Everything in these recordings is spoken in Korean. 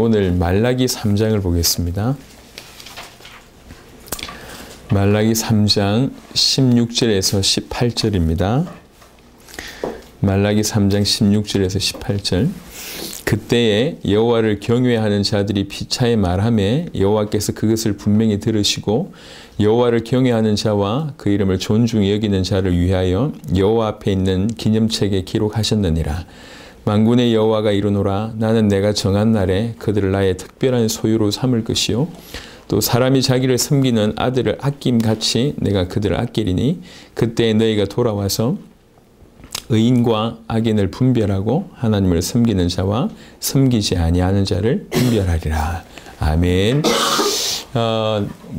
오늘 말라기 3장을 보겠습니다. 말라기 3장 16절에서 18절입니다. 말라기 3장 16절에서 18절. 그때에 여호와를 경외하는 자들이 피차에 말하매 여호와께서 그것을 분명히 들으시고 여호와를 경외하는 자와 그 이름을 존중히 여기는 자를 위하여 여호와 앞에 있는 기념책에 기록하셨느니라. 만군의 여호와가 이르노라. 나는 내가 정한 날에 그들을 나의 특별한 소유로 삼을 것이요 또 사람이 자기를 섬기는 아들을 아낌같이 내가 그들을 아끼리니 그때 너희가 돌아와서 의인과 악인을 분별하고 하나님을 섬기는 자와 섬기지 아니하는 자를 분별하리라. 아멘.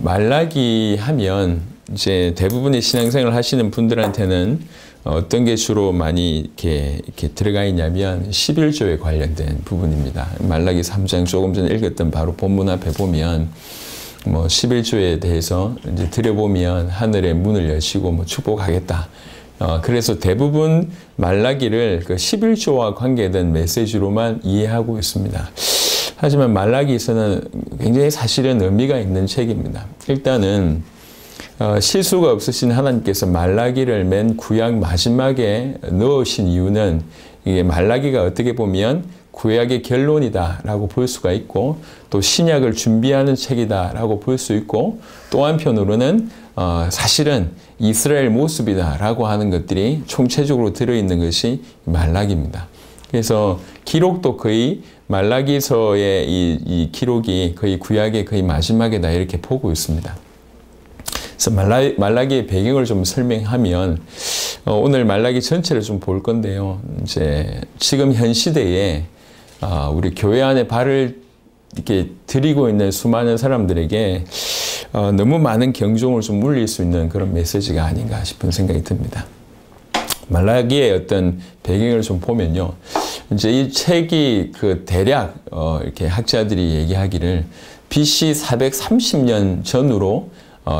말라기 하면 이제 대부분의 신앙생활을 하시는 분들한테는 어떤 게 주로 많이 이렇게 들어가 있냐면 11조에 관련된 부분입니다. 말라기 3장 조금 전에 읽었던 바로 본문 앞에 보면 뭐 11조에 대해서 이제 들여보면 하늘의 문을 여시고 뭐 축복하겠다. 그래서 대부분 말라기를 그 11조와 관계된 메시지로만 이해하고 있습니다. 하지만 말라기에서는 굉장히 사실은 의미가 있는 책입니다. 일단은 실수가 없으신 하나님께서 말라기를 맨 구약 마지막에 넣으신 이유는 이게 말라기가 어떻게 보면 구약의 결론이다라고 볼 수가 있고 또 신약을 준비하는 책이다라고 볼 수 있고 또 한편으로는 사실은 이스라엘 모습이다라고 하는 것들이 총체적으로 들어있는 것이 말라기입니다. 그래서 기록도 거의 말라기서의 이 기록이 거의 구약의 거의 마지막이다 이렇게 보고 있습니다. 그래서 말라기의 배경을 좀 설명하면 오늘 말라기 전체를 좀 볼 건데요. 이제 지금 현 시대에 우리 교회 안에 발을 이렇게 들이고 있는 수많은 사람들에게 너무 많은 경종을 좀 울릴 수 있는 그런 메시지가 아닌가 싶은 생각이 듭니다. 말라기의 어떤 배경을 좀 보면요. 이제 이 책이 그 대략 이렇게 학자들이 얘기하기를 BC 430년 전으로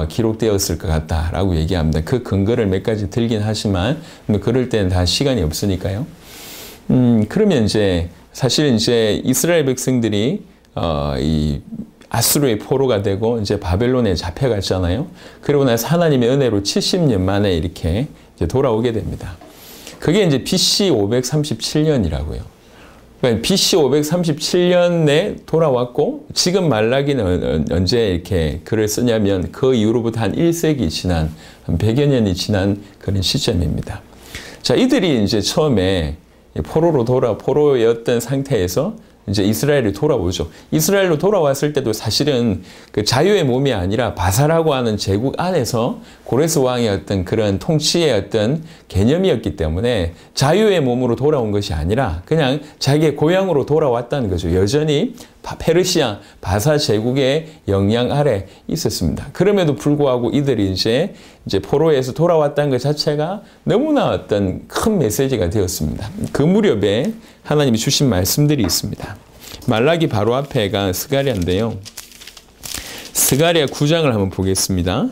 기록되었을 것 같다라고 얘기합니다. 그 근거를 몇 가지 들긴 하지만 그럴 때는 다 시간이 없으니까요. 그러면 이제 사실 이제 이스라엘 백성들이 이 아수르의 포로가 되고 이제 바벨론에 잡혀갔잖아요. 그리고 나서 하나님의 은혜로 70년 만에 이렇게 이제 돌아오게 됩니다. 그게 이제 BC 537년이라고요. 그러니까 BC 537년에 돌아왔고 지금 말라기는 언제 이렇게 글을 쓰냐면 그 이후로부터 한 1세기 지난 한 100여 년이 지난 그런 시점입니다. 자, 이들이 이제 처음에 포로였던 상태에서 이제 이스라엘이 돌아오죠. 이스라엘로 돌아왔을 때도 사실은 그 자유의 몸이 아니라 바사라고 하는 제국 안에서 고레스 왕의 어떤 그런 통치의 어떤 개념이었기 때문에 자유의 몸으로 돌아온 것이 아니라 그냥 자기의 고향으로 돌아왔다는 거죠. 여전히 페르시아 바사 제국의 영향 아래 있었습니다. 그럼에도 불구하고 이들이 이제 포로에서 돌아왔다는 것 자체가 너무나 어떤 큰 메시지가 되었습니다. 그 무렵에 하나님이 주신 말씀들이 있습니다. 말라기 바로 앞에가 스가랴인데요. 스가랴 9장을 한번 보겠습니다.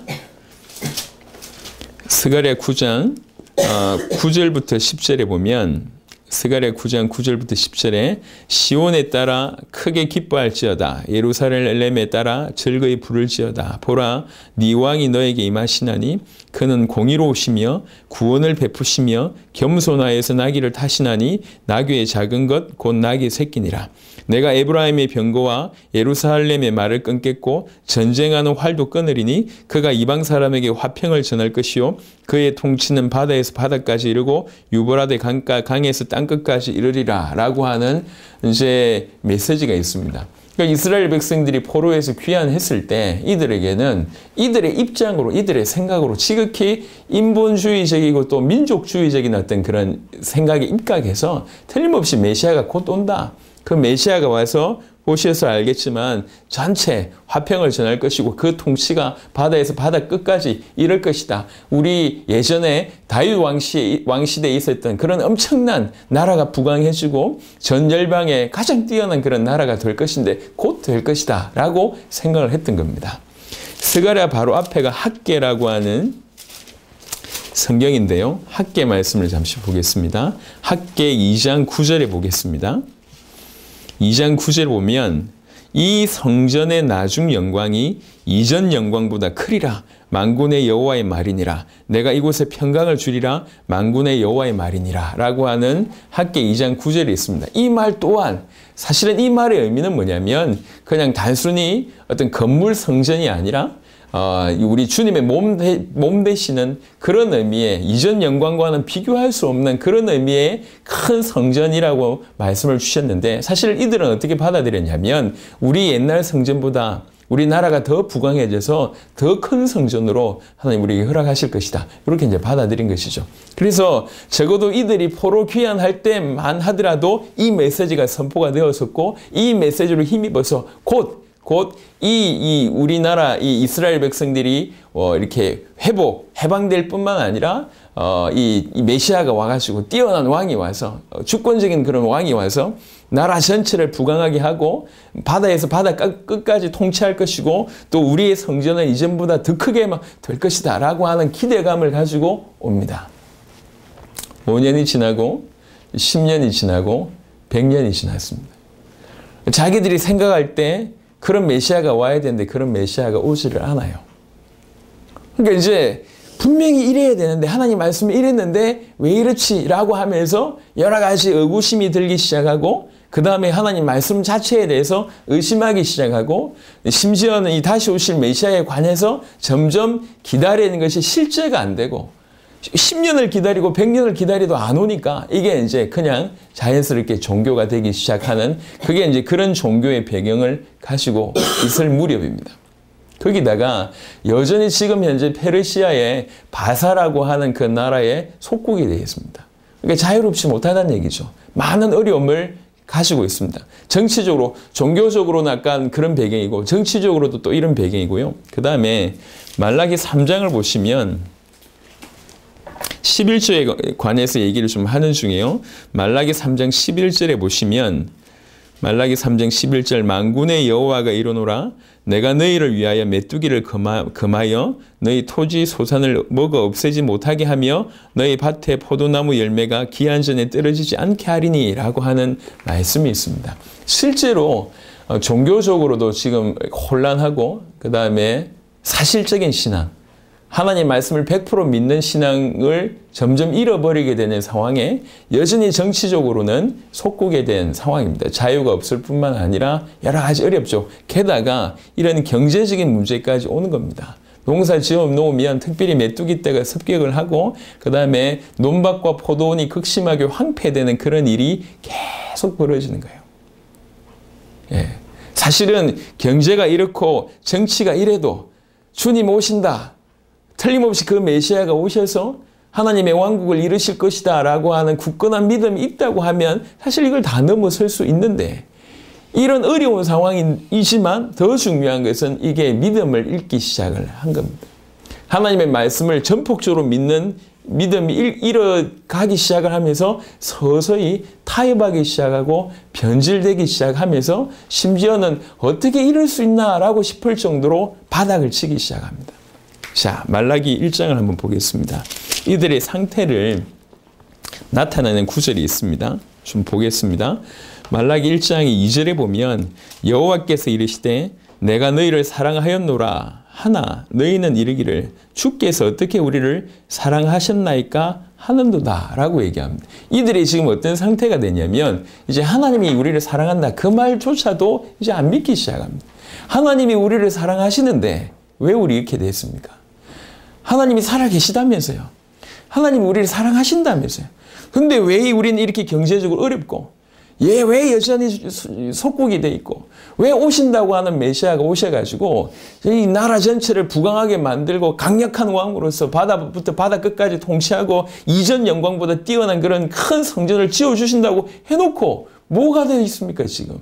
스가랴 9장 9절부터 10절에 보면 스가랴 9장 9절부터 10절에 시온에 따라 크게 기뻐할지어다. 예루살렘에 따라 즐거이 부를지어다. 보라, 네 왕이 너에게 임하시나니 그는 공의로우시며 구원을 베푸시며 겸손하여서 나귀를 타시나니 나귀의 작은 것 곧 나귀 새끼니라. 내가 에브라임의 병거와 예루살렘의 말을 끊겠고 전쟁하는 활도 끊으리니 그가 이방 사람에게 화평을 전할 것이요 그의 통치는 바다에서 바다까지 이르고 유브라데 강에서 땅끝까지 이르리라 라고 하는 이제 메시지가 있습니다. 그러니까 이스라엘 백성들이 포로에서 귀환했을 때 이들에게는 이들의 입장으로 이들의 생각으로 지극히 인본주의적이고 또 민족주의적인 어떤 그런 생각에 입각해서 틀림없이 메시아가 곧 온다. 그 메시아가 와서 보셔서 알겠지만 전체 화평을 전할 것이고 그 통치가 바다에서 바다 끝까지 이를 것이다. 우리 예전에 다윗 왕시대에 있었던 그런 엄청난 나라가 부강해지고 전 열방에 가장 뛰어난 그런 나라가 될 것인데 곧 될 것이다 라고 생각을 했던 겁니다. 스가랴 바로 앞에가 학개라고 하는 성경인데요. 학개 말씀을 잠시 보겠습니다. 학개 2장 9절에 보겠습니다. 2장 9절에 보면 이 성전의 나중 영광이 이전 영광보다 크리라. 만군의 여호와의 말이니라. 내가 이곳에 평강을 주리라. 만군의 여호와의 말이니라. 라고 하는 학개 2장 9절에 있습니다. 이 말 또한 사실은 이 말의 의미는 뭐냐면 그냥 단순히 어떤 건물 성전이 아니라 우리 주님의 몸 되시는 그런 의미의 이전 영광과는 비교할 수 없는 그런 의미의 큰 성전이라고 말씀을 주셨는데 사실 이들은 어떻게 받아들였냐면 우리 옛날 성전보다 우리나라가 더 부강해져서 더 큰 성전으로 하나님 우리에게 허락하실 것이다. 이렇게 이제 받아들인 것이죠. 그래서 적어도 이들이 포로 귀환할 때만 하더라도 이 메시지가 선포가 되었었고 이 메시지로 힘입어서 곧 이 우리나라 이 이스라엘 백성들이 이렇게 해방될 뿐만 아니라 이 메시아가 와가지고 뛰어난 왕이 와서 주권적인 그런 왕이 와서 나라 전체를 부강하게 하고 바다에서 바다 끝까지 통치할 것이고 또 우리의 성전은 이전보다 더 크게 될 것이다 라고 하는 기대감을 가지고 옵니다. 5년이 지나고 10년이 지나고 100년이 지났습니다. 자기들이 생각할 때 그런 메시아가 와야 되는데 그런 메시아가 오지를 않아요. 그러니까 이제 분명히 이래야 되는데 하나님 말씀이 이랬는데 왜 이렇지? 라고 하면서 여러 가지 의구심이 들기 시작하고 그 다음에 하나님 말씀 자체에 대해서 의심하기 시작하고 심지어는 이 다시 오실 메시아에 관해서 점점 기다리는 것이 실제가 안 되고 10년을 기다리고 100년을 기다려도 안 오니까 이게 이제 그냥 자연스럽게 종교가 되기 시작하는 그게 이제 그런 종교의 배경을 가지고 있을 무렵입니다. 거기다가 여전히 지금 현재 페르시아의 바사라고 하는 그 나라에 속국이 되어 있습니다. 그러니까 자유롭지 못하다는 얘기죠. 많은 어려움을 가지고 있습니다. 정치적으로, 종교적으로는 약간 그런 배경이고 정치적으로도 또 이런 배경이고요. 그 다음에 말라기 3장을 보시면 11조에 관해서 얘기를 좀 하는 중이에요. 말라기 3장 11절에 보시면 말라기 3장 11절 만군의 여호와가 이르노라 내가 너희를 위하여 메뚜기를 금하여 너희 토지 소산을 먹어 없애지 못하게 하며 너희 밭에 포도나무 열매가 기한 전에 떨어지지 않게 하리니 라고 하는 말씀이 있습니다. 실제로 종교적으로도 지금 혼란하고 그 다음에 사실적인 신앙 하나님 말씀을 100% 믿는 신앙을 점점 잃어버리게 되는 상황에 여전히 정치적으로는 속국에 된 상황입니다. 자유가 없을 뿐만 아니라 여러 가지 어렵죠. 게다가 이런 경제적인 문제까지 오는 겁니다. 농사 지어 놓으면 특별히 메뚜기 떼가 습격을 하고 그 다음에 논밭과 포도원이 극심하게 황폐되는 그런 일이 계속 벌어지는 거예요. 예. 사실은 경제가 이렇고 정치가 이래도 주님 오신다. 틀림없이 그 메시아가 오셔서 하나님의 왕국을 이루실 것이다 라고 하는 굳건한 믿음이 있다고 하면 사실 이걸 다 넘어설 수 있는데 이런 어려운 상황이지만 더 중요한 것은 이게 믿음을 잃기 시작을 한 겁니다. 하나님의 말씀을 전폭적으로 믿는 믿음이 잃어가기 시작을 하면서 서서히 타협하기 시작하고 변질되기 시작하면서 심지어는 어떻게 이럴 수 있나라고 싶을 정도로 바닥을 치기 시작합니다. 자, 말라기 1장을 한번 보겠습니다. 이들의 상태를 나타내는 구절이 있습니다. 좀 보겠습니다. 말라기 1장 2절에 보면 여호와께서 이르시되 내가 너희를 사랑하였노라 하나 너희는 이르기를 주께서 어떻게 우리를 사랑하셨나이까 하는도다 라고 얘기합니다. 이들이 지금 어떤 상태가 되냐면 이제 하나님이 우리를 사랑한다 그 말조차도 이제 안 믿기 시작합니다. 하나님이 우리를 사랑하시는데 왜 우리 이렇게 됐습니까? 하나님이 살아계시다면서요. 하나님이 우리를 사랑하신다면서요. 근데 왜 우리는 이렇게 경제적으로 어렵고 왜 여전히 속국이 돼 있고 왜 오신다고 하는 메시아가 오셔가지고 이 나라 전체를 부강하게 만들고 강력한 왕으로서 바다부터 바다 끝까지 통치하고 이전 영광보다 뛰어난 그런 큰 성전을 지어주신다고 해놓고 뭐가 되어 있습니까 지금?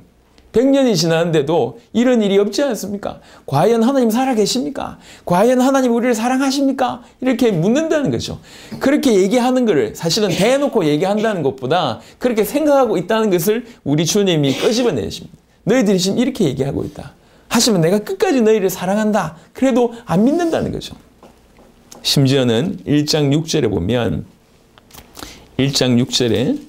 100년이 지났는데도 이런 일이 없지 않습니까? 과연 하나님 살아계십니까? 과연 하나님 우리를 사랑하십니까? 이렇게 묻는다는 거죠. 그렇게 얘기하는 것을 사실은 대놓고 얘기한다는 것보다 그렇게 생각하고 있다는 것을 우리 주님이 끄집어내십니다. 너희들이 지금 이렇게 얘기하고 있다. 하시면 내가 끝까지 너희를 사랑한다. 그래도 안 믿는다는 거죠. 심지어는 1장 6절에 보면 1장 6절에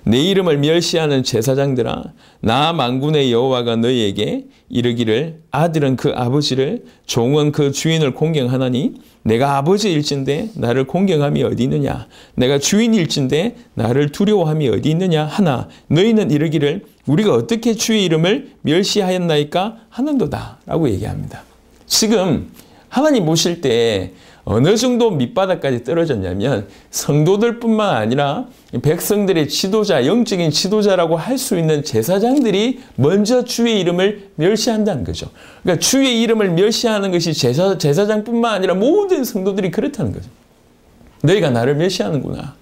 내 이름을 멸시하는 제사장들아, 나 만군의 여호와가 너희에게 이르기를 아들은 그 아버지를, 종은 그 주인을 공경하나니 내가 아버지일진데 나를 공경함이 어디 있느냐? 내가 주인일진데 나를 두려워함이 어디 있느냐? 하나 너희는 이르기를 우리가 어떻게 주의 이름을 멸시하였나이까 하는도다 라고 얘기합니다. 지금 하나님 모실 때 어느 정도 밑바닥까지 떨어졌냐면 성도들뿐만 아니라 백성들의 지도자, 영적인 지도자라고 할 수 있는 제사장들이 먼저 주의 이름을 멸시한다는 거죠. 그러니까 주의 이름을 멸시하는 것이 제사장뿐만 아니라 모든 성도들이 그렇다는 거죠. 너희가 나를 멸시하는구나.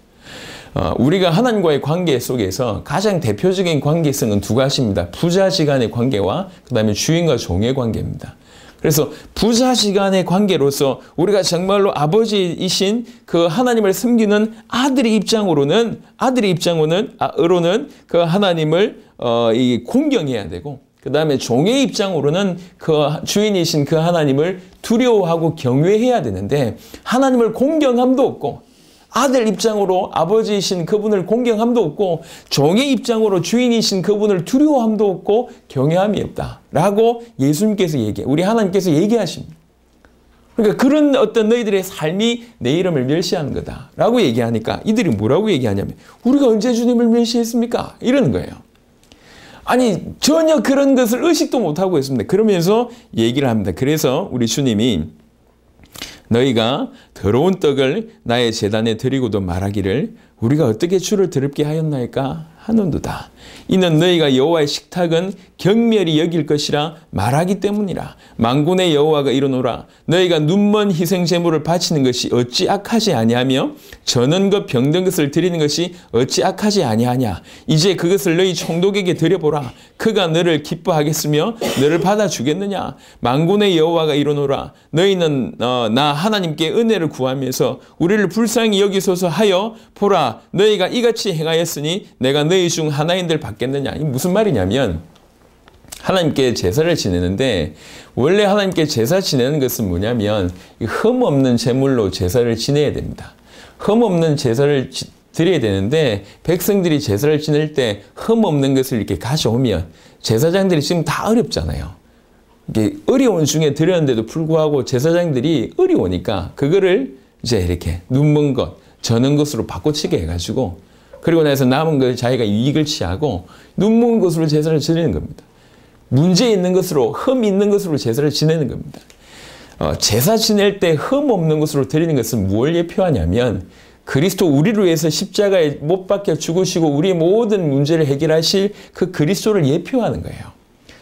우리가 하나님과의 관계 속에서 가장 대표적인 관계성은 두 가지입니다. 부자지간의 관계와 그 다음에 주인과 종의 관계입니다. 그래서 부자지간의 관계로서 우리가 정말로 아버지이신 그 하나님을 섬기는 아들의 입장으로는 그 하나님을 공경해야 되고, 그 다음에 종의 입장으로는 그 주인이신 그 하나님을 두려워하고 경외해야 되는데, 하나님을 공경함도 없고 아들 입장으로 아버지이신 그분을 공경함도 없고 종의 입장으로 주인이신 그분을 두려워함도 없고 경외함이 없다라고 예수님께서 우리 하나님께서 얘기하십니다. 그러니까 그런 어떤 너희들의 삶이 내 이름을 멸시하는 거다라고 얘기하니까 이들이 뭐라고 얘기하냐면 우리가 언제 주님을 멸시했습니까? 이러는 거예요. 아니 전혀 그런 것을 의식도 못하고 있습니다. 그러면서 얘기를 합니다. 그래서 우리 주님이 너희가 더러운 떡을 나의 제단에 드리고도 말하기를 우리가 어떻게 주를 더럽게 하였나이까 하는도다. 이는 너희가 여호와의 식탁은 경멸히 여길 것이라 말하기 때문이라. 만군의 여호와가 이르노라. 너희가 눈먼 희생 제물을 바치는 것이 어찌 악하지 아니하며 저는 것 병든 것을 드리는 것이 어찌 악하지 아니하냐. 이제 그것을 너희 총독에게 드려보라. 그가 너를 기뻐하겠으며 너를 받아주겠느냐. 만군의 여호와가 이르노라. 너희는 나 하나님께 은혜를 구하면서 우리를 불쌍히 여기소서 하여 보라. 너희가 이같이 행하였으니 내가 너희 중 하나인들 받겠느냐. 이 무슨 말이냐면 하나님께 제사를 지내는데 원래 하나님께 제사 지내는 것은 뭐냐면 흠 없는 제물로 제사를 지내야 됩니다. 흠 없는 제사를 드려야 되는데 백성들이 제사를 지낼 때 흠 없는 것을 이렇게 가져오면 제사장들이 지금 다 어렵잖아요. 이게 어려운 중에 드렸는데도 불구하고 제사장들이 어려우니까 그거를 이제 이렇게 눈먼 것, 저는 것으로 바꿔치게 해가지고 그리고 나서 남은 걸 자기가 이익을 취하고 눈먼 것으로 제사를 지내는 겁니다. 문제 있는 것으로, 흠 있는 것으로 제사를 지내는 겁니다. 제사 지낼 때 흠 없는 것으로 드리는 것은 무엇을 예표하냐면 그리스도 우리를 위해서 십자가에 못 박혀 죽으시고 우리의 모든 문제를 해결하실 그 그리스도를 예표하는 거예요.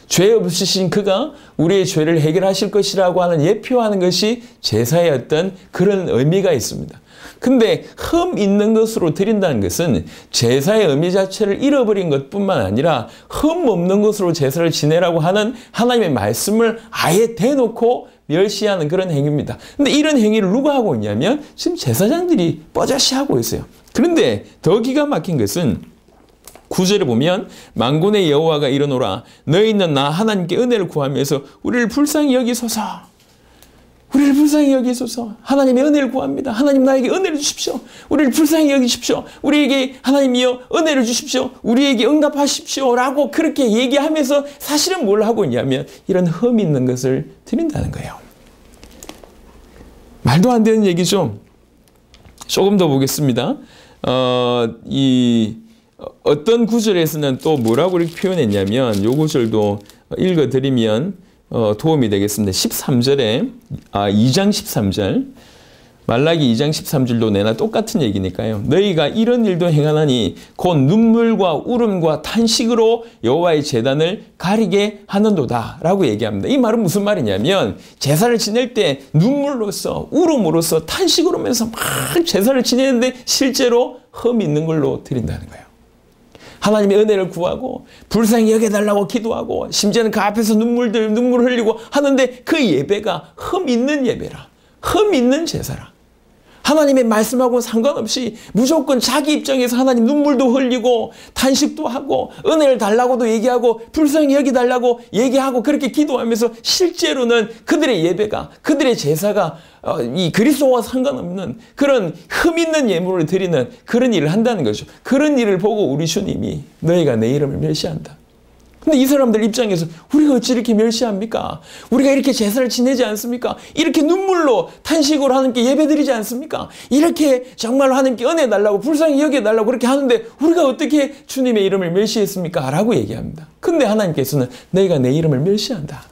죄 없으신 그가 우리의 죄를 해결하실 것이라고 하는 예표하는 것이 제사의 어떤 그런 의미가 있습니다. 근데 흠 있는 것으로 드린다는 것은 제사의 의미 자체를 잃어버린 것뿐만 아니라 흠 없는 것으로 제사를 지내라고 하는 하나님의 말씀을 아예 대놓고 멸시하는 그런 행위입니다. 근데 이런 행위를 누가 하고 있냐면 지금 제사장들이 뻐젓이 하고 있어요. 그런데 더 기가 막힌 것은 9절에 보면 만군의 여호와가 이르노라. 너희는 나 하나님께 은혜를 구하면서 우리를 불쌍히 여기소서. 우리를 불쌍히 여기소서. 하나님의 은혜를 구합니다. 하나님 나에게 은혜를 주십시오. 우리를 불쌍히 여기십시오. 우리에게 하나님이여 은혜를 주십시오. 우리에게 응답하십시오. 라고 그렇게 얘기하면서 사실은 뭘 하고 있냐면 이런 흠 있는 것을 드린다는 거예요. 말도 안 되는 얘기죠. 조금 더 보겠습니다. 어떤 구절에서는 또 뭐라고 이렇게 표현했냐면 요 구절도 읽어드리면 도움이 되겠습니다. 13절에 2장 13절 말라기 2장 13절도 내나 똑같은 얘기니까요. 너희가 이런 일도 행하나니 곧 눈물과 울음과 탄식으로 여호와의 제단을 가리게 하는도다 라고 얘기합니다. 이 말은 무슨 말이냐면 제사를 지낼 때 눈물로써 울음으로써 탄식으로 하면서 막 제사를 지내는데 실제로 흠 있는 걸로 드린다는 거예요. 하나님의 은혜를 구하고 불쌍히 여겨달라고 기도하고 심지어는 그 앞에서 눈물 흘리고 하는데 그 예배가 흠 있는 예배라. 흠 있는 제사라. 하나님의 말씀하고 상관없이 무조건 자기 입장에서 하나님 눈물도 흘리고 탄식도 하고 은혜를 달라고도 얘기하고 불쌍히 여기달라고 얘기하고 그렇게 기도하면서 실제로는 그들의 예배가, 그들의 제사가 이 그리스도와 상관없는 그런 흠 있는 예물을 드리는 그런 일을 한다는 거죠. 그런 일을 보고 우리 주님이 너희가 내 이름을 멸시한다. 근데 이 사람들 입장에서 우리가 어찌 이렇게 멸시합니까? 우리가 이렇게 제사를 지내지 않습니까? 이렇게 눈물로 탄식으로 하나님께 예배드리지 않습니까? 이렇게 정말로 하나님께 은혜 달라고 불쌍히 여겨달라고 그렇게 하는데 우리가 어떻게 주님의 이름을 멸시했습니까? 라고 얘기합니다. 근데 하나님께서는 너희가 내 이름을 멸시한다.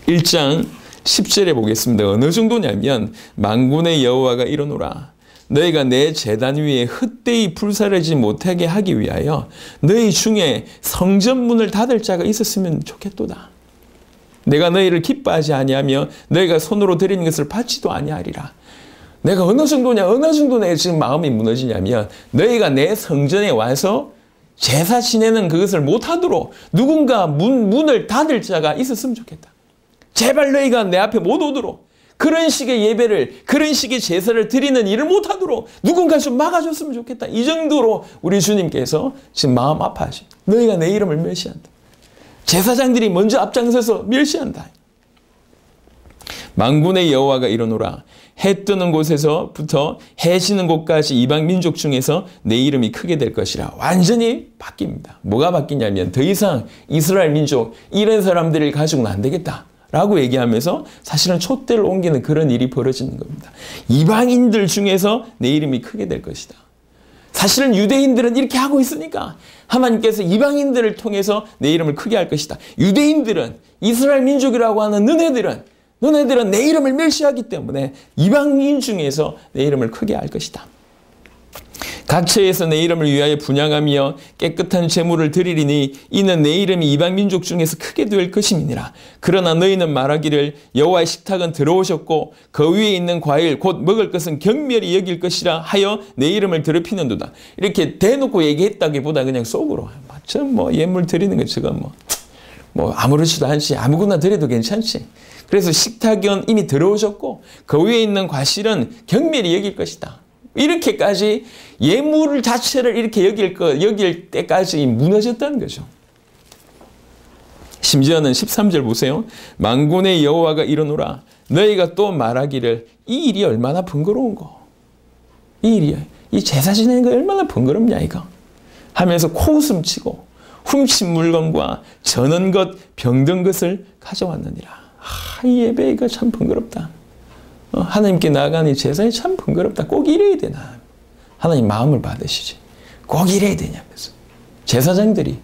1장 10절에 보겠습니다. 어느 정도냐면 만군의 여호와가 이르노라. 너희가 내 제단 위에 헛되이 불사르지 못하게 하기 위하여 너희 중에 성전문을 닫을 자가 있었으면 좋겠도다. 내가 너희를 기뻐하지 아니하며 너희가 손으로 드리는 것을 받지도 아니하리라. 내가 어느 정도 내 지금 마음이 무너지냐면 너희가 내 성전에 와서 제사 지내는 그것을 못하도록 누군가 문을 닫을 자가 있었으면 좋겠다. 제발 너희가 내 앞에 못 오도록 그런 식의 예배를, 그런 식의 제사를 드리는 일을 못하도록 누군가 좀 막아줬으면 좋겠다. 이 정도로 우리 주님께서 지금 마음 아파하시. 너희가 내 이름을 멸시한다. 제사장들이 먼저 앞장서서 멸시한다. 만군의 여호와가 이르노라. 해 뜨는 곳에서부터 해 지는 곳까지 이방 민족 중에서 내 이름이 크게 될 것이라. 완전히 바뀝니다. 뭐가 바뀌냐면 더 이상 이스라엘 민족 이런 사람들을 가지고는 안 되겠다. 라고 얘기하면서 사실은 촛대를 옮기는 그런 일이 벌어지는 겁니다. 이방인들 중에서 내 이름이 크게 될 것이다. 사실은 유대인들은 이렇게 하고 있으니까 하나님께서 이방인들을 통해서 내 이름을 크게 할 것이다. 유대인들은 이스라엘 민족이라고 하는 너네들은 내 이름을 멸시하기 때문에 이방인 중에서 내 이름을 크게 할 것이다. 각처에서 내 이름을 위하여 분향하며 깨끗한 제물을 드리리니 이는 내 이름이 이방 민족 중에서 크게 될 것임이니라. 그러나 너희는 말하기를 여호와의 식탁은 들어오셨고 그 위에 있는 과일 곧 먹을 것은 경멸히 여길 것이라 하여 내 이름을 더럽히는도다. 이렇게 대놓고 얘기했다기보다 그냥 속으로 뭐 예물 드리는 거 저거 뭐 아무렇지도 않지, 아무거나 드려도 괜찮지. 그래서 식탁은 이미 들어오셨고 그 위에 있는 과실은 경멸히 여길 것이다. 이렇게까지 예물 자체를 이렇게 여길 때까지 무너졌다는 거죠. 심지어는 13절 보세요. 만군의 여호와가 이르노라. 너희가 또 말하기를 이 일이 얼마나 번거로운고. 이 제사 지내는 거 얼마나 번거롭냐 이거. 하면서 코웃음 치고 훔친 물건과 저는 것 병든 것을 가져왔느니라. 이 예배 이거 참 번거롭다. 하나님께 나아가는 제사에 참 번거롭다. 꼭 이래야 되나. 하나님 마음을 받으시지. 꼭 이래야 되냐면서. 제사장들이.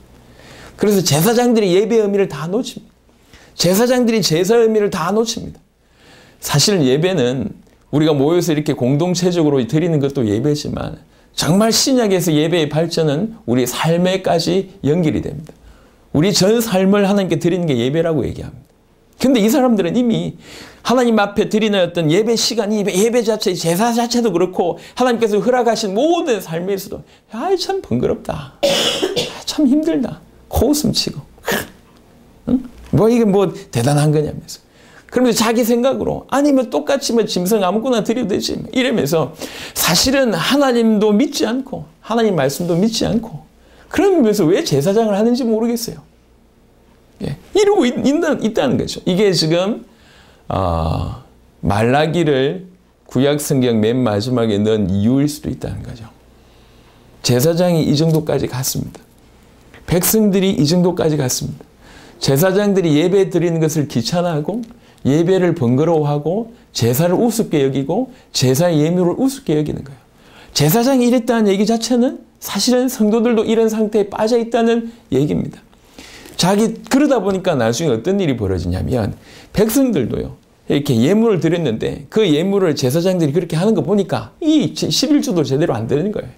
그래서 제사장들이 예배의 의미를 다 놓칩니다. 제사장들이 제사의 의미를 다 놓칩니다. 사실 예배는 우리가 모여서 이렇게 공동체적으로 드리는 것도 예배지만 정말 신약에서 예배의 발전은 우리 삶에까지 연결이 됩니다. 우리 전 삶을 하나님께 드리는 게 예배라고 얘기합니다. 근데 이 사람들은 이미 하나님 앞에 드리는 어떤 예배 시간이 예배 자체, 제사 자체도 그렇고 하나님께서 허락하신 모든 삶에서도 참 번거롭다. 참 힘들다. 코웃음 치고. 응? 이게 대단한 거냐면서. 그러면서 자기 생각으로 아니면 똑같이 짐승 아무거나 드려도 되지. 이러면서 사실은 하나님도 믿지 않고 하나님 말씀도 믿지 않고 그러면서 왜 제사장을 하는지 모르겠어요. 이러고 있다는 거죠. 이게 지금 말라기를 구약 성경 맨 마지막에 넣은 이유일 수도 있다는 거죠. 제사장이 이 정도까지 갔습니다. 백성들이 이 정도까지 갔습니다. 제사장들이 예배 드리는 것을 귀찮아하고 예배를 번거로워하고 제사를 우습게 여기고 제사의 예물을 우습게 여기는 거예요. 제사장이 이랬다는 얘기 자체는 사실은 성도들도 이런 상태에 빠져 있다는 얘기입니다. 그러다 보니까 나중에 어떤 일이 벌어지냐면 백성들도요. 이렇게 예물을 드렸는데 그 예물을 제사장들이 그렇게 하는 거 보니까 이 11조도 제대로 안 되는 거예요.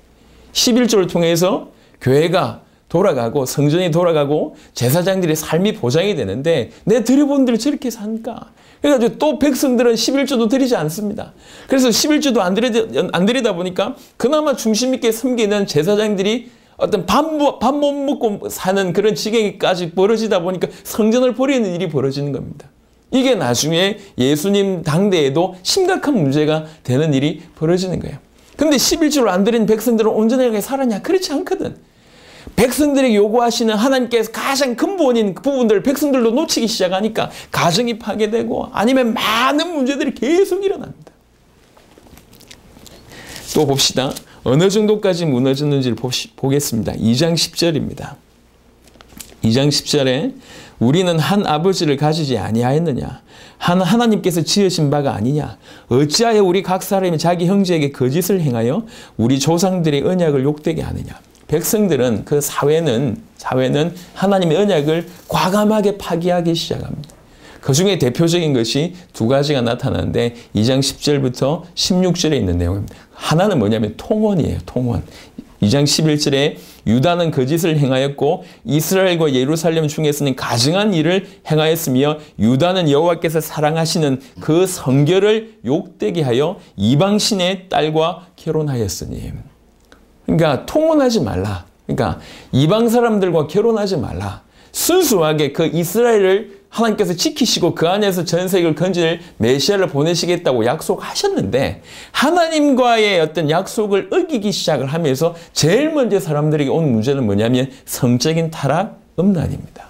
11조를 통해서 교회가 돌아가고 성전이 돌아가고 제사장들의 삶이 보장이 되는데 내 드려본들 저렇게 사니까 그래가지고 또 백성들은 11조도 드리지 않습니다. 그래서 11조도 안 드리다 보니까 그나마 중심 있게 섬기는 제사장들이 어떤 밥 못 먹고 사는 그런 지경까지 벌어지다 보니까 성전을 버리는 일이 벌어지는 겁니다. 이게 나중에 예수님 당대에도 심각한 문제가 되는 일이 벌어지는 거예요. 근데 11조를 안 드린 백성들은 온전하게 살았냐? 그렇지 않거든. 백성들에게 요구하시는 하나님께서 가장 근본인 부분들을 백성들도 놓치기 시작하니까 가정이 파괴되고 아니면 많은 문제들이 계속 일어납니다. 또 봅시다. 어느 정도까지 무너졌는지를 보겠습니다. 2장 10절입니다. 2장 10절에 우리는 한 아버지를 가지지 아니하였느냐? 하나님께서 지으신 바가 아니냐? 어찌하여 우리 각 사람이 자기 형제에게 거짓을 행하여 우리 조상들의 언약을 욕되게 하느냐? 백성들은 그 사회는 하나님의 언약을 과감하게 파기하기 시작합니다. 그 중에 대표적인 것이 두 가지가 나타나는데 2장 10절부터 16절에 있는 내용입니다. 하나는 뭐냐면 통원이에요. 통원. 2장 11절에 유다는 거짓을 행하였고 이스라엘과 예루살렘 중에서는 가증한 일을 행하였으며 유다는 여호와께서 사랑하시는 그 성결을 욕되게 하여 이방신의 딸과 결혼하였으니. 그러니까 통혼하지 말라. 그러니까 이방 사람들과 결혼하지 말라. 순수하게 그 이스라엘을 하나님께서 지키시고 그 안에서 전 세계를 건질 메시아를 보내시겠다고 약속하셨는데 하나님과의 어떤 약속을 어기기 시작을 하면서 제일 먼저 사람들에게 온 문제는 뭐냐면 성적인 타락, 음란입니다.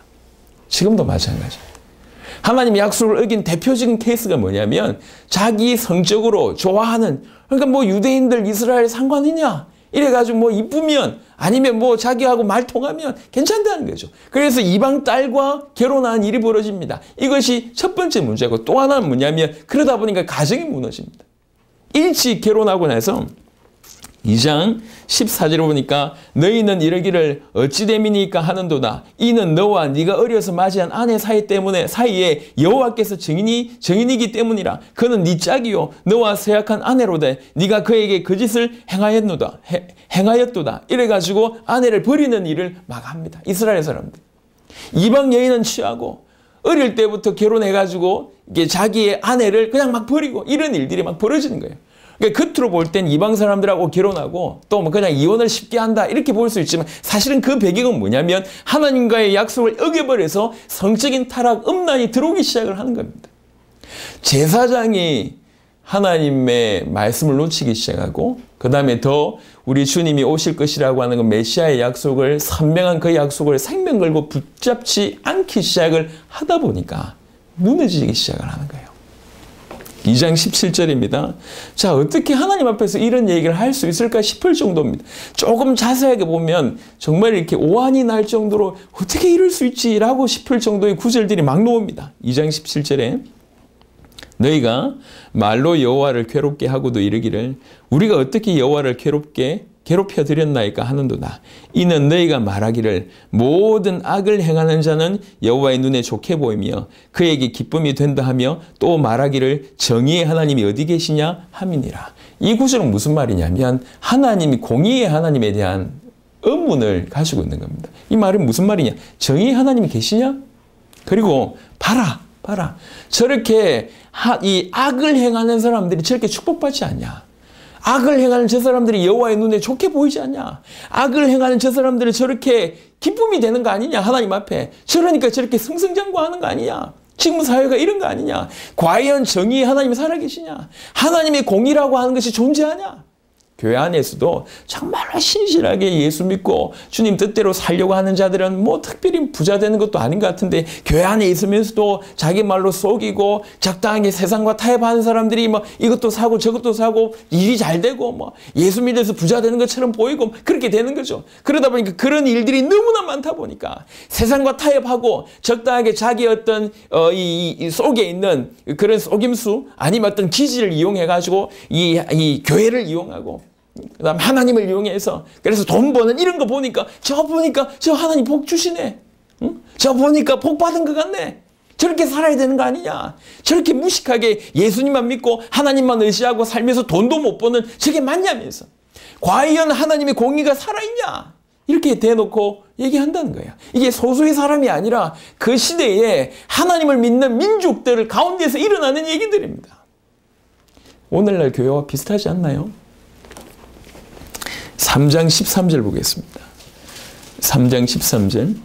지금도 마찬가지입니다. 하나님 약속을 어긴 대표적인 케이스가 뭐냐면 자기 성적으로 좋아하는, 그러니까 뭐 유대인들 이스라엘 상관이냐? 이래가지고 뭐 이쁘면 아니면 뭐 자기하고 말 통하면 괜찮다는 거죠. 그래서 이방 딸과 결혼한 일이 벌어집니다. 이것이 첫 번째 문제고 또 하나는 뭐냐면 그러다 보니까 가정이 무너집니다. 일찍 결혼하고 나서 2장 14절에 보니까 너희는 이르기를 어찌 됨이니까 하는도다. 이는 너와 네가 어려서 맞이한 아내 사이에 여호와께서 증인이기 때문이라. 그는 네 짝이요 너와 세약한 아내로다. 네가 그에게 거짓을 행하였도다. 이래가지고 아내를 버리는 일을 막 합니다. 이스라엘 사람들. 이방 여인은 취하고 어릴 때부터 결혼해가지고 자기의 아내를 그냥 막 버리고 이런 일들이 막 벌어지는 거예요. 그러니까 겉으로 볼 땐 이방 사람들하고 결혼하고 또 뭐 그냥 이혼을 쉽게 한다 이렇게 볼 수 있지만 사실은 그 배경은 뭐냐면 하나님과의 약속을 어겨버려서 성적인 타락, 음란이 들어오기 시작을 하는 겁니다. 제사장이 하나님의 말씀을 놓치기 시작하고 그 다음에 더 우리 주님이 오실 것이라고 하는 그 메시아의 약속을 선명한 그 약속을 생명 걸고 붙잡지 않기 시작을 하다 보니까 무너지기 시작을 하는 거예요. 2장 17절입니다. 자, 어떻게 하나님 앞에서 이런 얘기를 할 수 있을까 싶을 정도입니다. 조금 자세하게 보면 정말 이렇게 오한이 날 정도로 어떻게 이럴 수 있지라고 싶을 정도의 구절들이 막 나옵니다. 2장 17절에 너희가 말로 여호와를 괴롭게 하고도 이르기를 우리가 어떻게 여호와를 괴롭혀 드렸나이까 하는도다. 이는 너희가 말하기를 모든 악을 행하는 자는 여호와의 눈에 좋게 보이며 그에게 기쁨이 된다 하며 또 말하기를 정의의 하나님이 어디 계시냐 함이니라. 이 구절은 무슨 말이냐면 하나님이 공의의 하나님에 대한 의문을 가지고 있는 겁니다. 이 말은 무슨 말이냐? 정의의 하나님이 계시냐? 그리고 봐라. 저렇게 이 악을 행하는 사람들이 저렇게 축복받지 않냐? 악을 행하는 저 사람들이 여호와의 눈에 좋게 보이지 않냐? 악을 행하는 저 사람들이 저렇게 기쁨이 되는 거 아니냐? 하나님 앞에. 그러니까 저렇게 승승장구하는 거 아니냐? 지금 사회가 이런 거 아니냐? 과연 정의의 하나님이 살아계시냐? 하나님의 공의라고 하는 것이 존재하냐? 교회 안에서도 정말로 신실하게 예수 믿고 주님 뜻대로 살려고 하는 자들은 뭐 특별히 부자 되는 것도 아닌 것 같은데 교회 안에 있으면서도 자기 말로 속이고 적당하게 세상과 타협하는 사람들이 뭐 이것도 사고 저것도 사고 일이 잘 되고 뭐 예수 믿어서 부자 되는 것처럼 보이고 그렇게 되는 거죠. 그러다 보니까 그런 일들이 너무나 많다 보니까 세상과 타협하고 적당하게 자기 어떤 이 속에 있는 그런 속임수 아니면 어떤 기질을 이용해 가지고 이 교회를 이용하고 그다음 하나님을 이용해서 그래서 돈 버는 이런 거 보니까 저 하나님 복 주시네. 응? 저 보니까 복 받은 것 같네. 저렇게 살아야 되는 거 아니냐. 저렇게 무식하게 예수님만 믿고 하나님만 의지하고 살면서 돈도 못 버는 저게 맞냐면서. 과연 하나님의 공의가 살아있냐. 이렇게 대놓고 얘기한다는 거예요. 이게 소수의 사람이 아니라 그 시대에 하나님을 믿는 민족들 가운데서 일어나는 얘기들입니다. 오늘날 교회와 비슷하지 않나요? 3장 13절 보겠습니다. 3장 13절.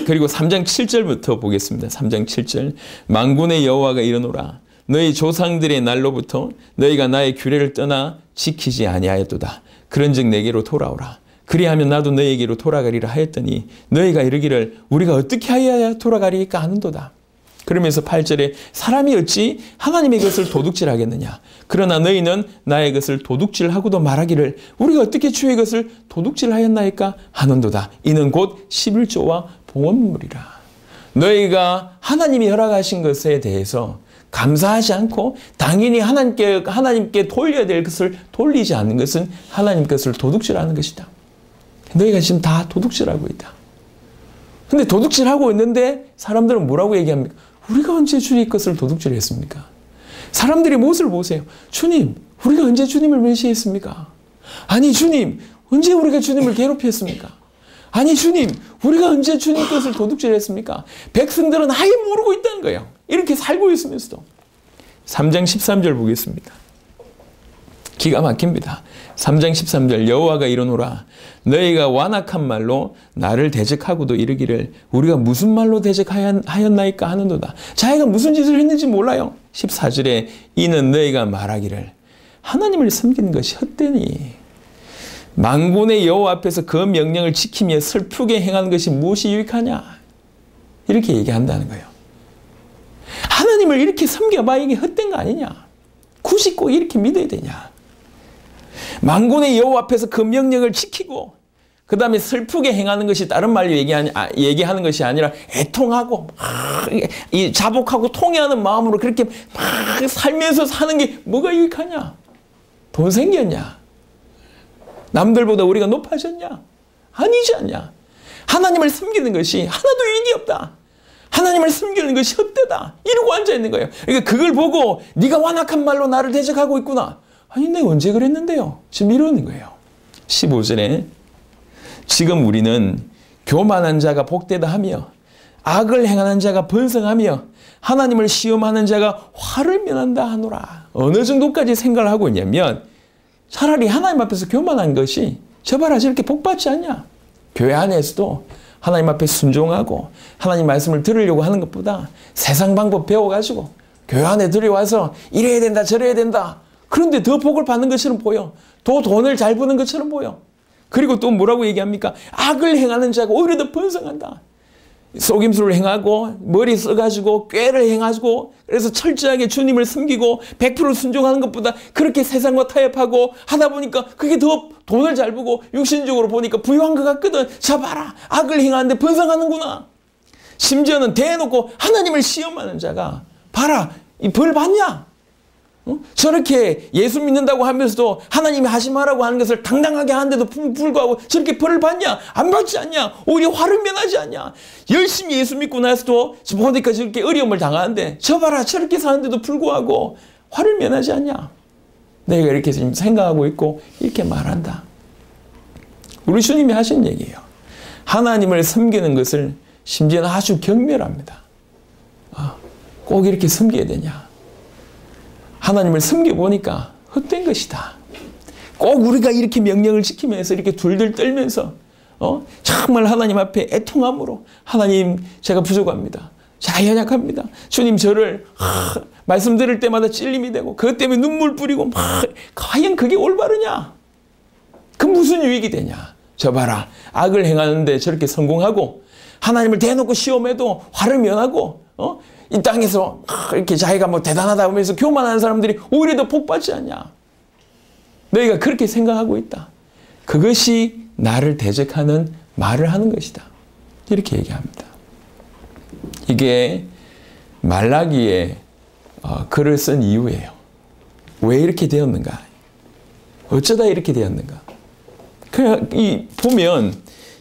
그리고 3장 7절부터 보겠습니다. 3장 7절. 만군의 여호와가 이르노라. 너희 조상들의 날로부터 너희가 나의 규례를 떠나 지키지 아니하였도다. 그런즉 내게로 돌아오라. 그리하면 나도 너희에게로 돌아가리라 하였더니 너희가 이르기를 우리가 어떻게 하여야 돌아가리까 하는도다. 그러면서 8절에 사람이 어찌 하나님의 것을 도둑질하겠느냐. 그러나 너희는 나의 것을 도둑질하고도 말하기를 우리가 어떻게 주의 것을 도둑질하였나이까 하는도다. 이는 곧 11조와 봉헌물이라. 너희가 하나님이 허락하신 것에 대해서 감사하지 않고 당연히 하나님께 돌려야 될 것을 돌리지 않는 것은 하나님 것을 도둑질하는 것이다. 너희가 지금 다 도둑질하고 있다. 근데 도둑질하고 있는데 사람들은 뭐라고 얘기합니까? 우리가 언제 주님 것을 도둑질했습니까? 사람들이 무엇을 보세요? 주님, 우리가 언제 주님을 멸시했습니까? 아니 주님, 언제 우리가 주님을 괴롭혔습니까? 아니 주님, 우리가 언제 주님 것을 도둑질했습니까? 백성들은 아예 모르고 있다는 거예요. 이렇게 살고 있으면서도. 3장 13절 보겠습니다. 기가 막힙니다. 3장 13절 여호와가 이르노라. 너희가 완악한 말로 나를 대적하고도 이르기를 우리가 무슨 말로 대적하였나이까 하는도다. 자기가 무슨 짓을 했는지 몰라요. 14절에 이는 너희가 말하기를 하나님을 섬기는 것이 헛되니 만군의 여호와 앞에서 그 명령을 지키며 슬프게 행하는 것이 무엇이 유익하냐. 이렇게 얘기한다는 거예요. 하나님을 이렇게 섬겨봐 이게 헛된 거 아니냐. 굳이 꼭 이렇게 믿어야 되냐. 만군의 여호와 앞에서 그 명령을 지키고 그 다음에 슬프게 행하는 것이 다른 말로 얘기하는 것이 아니라 애통하고 이 자복하고 통회하는 마음으로 그렇게 막 살면서 사는 게 뭐가 유익하냐. 돈 생겼냐. 남들보다 우리가 높아졌냐. 아니지 않냐. 하나님을 섬기는 것이 하나도 유익이 없다. 하나님을 섬기는 것이 헛되다. 이러고 앉아있는 거예요. 그러니까 그걸 보고 네가 완악한 말로 나를 대적하고 있구나. 아니 내가 언제 그랬는데요. 지금 이러는 거예요. 15절에 지금 우리는 교만한 자가 복되다 하며 악을 행하는 자가 번성하며 하나님을 시험하는 자가 화를 면한다 하노라. 어느 정도까지 생각을 하고 있냐면 차라리 하나님 앞에서 교만한 것이 저 봐라 저렇게 복받지 않냐. 교회 안에서도 하나님 앞에 순종하고 하나님 말씀을 들으려고 하는 것보다 세상 방법 배워가지고 교회 안에 들여와서 이래야 된다 저래야 된다. 그런데 더 복을 받는 것처럼 보여. 더 돈을 잘 버는 것처럼 보여. 그리고 또 뭐라고 얘기합니까? 악을 행하는 자가 오히려 더 번성한다. 속임수를 행하고 머리 써가지고 꾀를 행하고 그래서 철저하게 주님을 섬기고 100% 순종하는 것보다 그렇게 세상과 타협하고 하다 보니까 그게 더 돈을 잘 벌고 육신적으로 보니까 부유한 것 같거든. 자 봐라. 악을 행하는데 번성하는구나. 심지어는 대놓고 하나님을 시험하는 자가 봐라. 이 벌 받냐? 저렇게 예수 믿는다고 하면서도 하나님이 하지 말라고 하는 것을 당당하게 하는데도 불구하고 저렇게 벌을 받냐? 안 받지 않냐? 오히려 화를 면하지 않냐? 열심히 예수 믿고 나서도 보니까 저렇게 어려움을 당하는데 저 봐라 저렇게 사는데도 불구하고 화를 면하지 않냐? 내가 이렇게 지금 생각하고 있고 이렇게 말한다. 우리 주님이 하신 얘기예요. 하나님을 섬기는 것을 심지어는 아주 경멸합니다. 꼭 이렇게 섬겨야 되냐? 하나님을 섬겨보니까 헛된 것이다. 꼭 우리가 이렇게 명령을 지키면서 이렇게 둘둘 떨면서 정말 하나님 앞에 애통함으로 하나님 제가 부족합니다. 제가 연약합니다. 주님 저를 말씀 들을 때마다 찔림이 되고 그것 때문에 눈물 뿌리고 과연 그게 올바르냐? 그 무슨 유익이 되냐? 저 봐라. 악을 행하는데 저렇게 성공하고 하나님을 대놓고 시험해도 화를 면하고 이 땅에서 이렇게 자기가 뭐 대단하다 하면서 교만하는 사람들이 오히려 더 복받지 않냐. 너희가 그렇게 생각하고 있다. 그것이 나를 대적하는 말을 하는 것이다. 이렇게 얘기합니다. 이게 말라기에 글을 쓴 이유예요. 왜 이렇게 되었는가? 어쩌다 이렇게 되었는가? 그냥 보면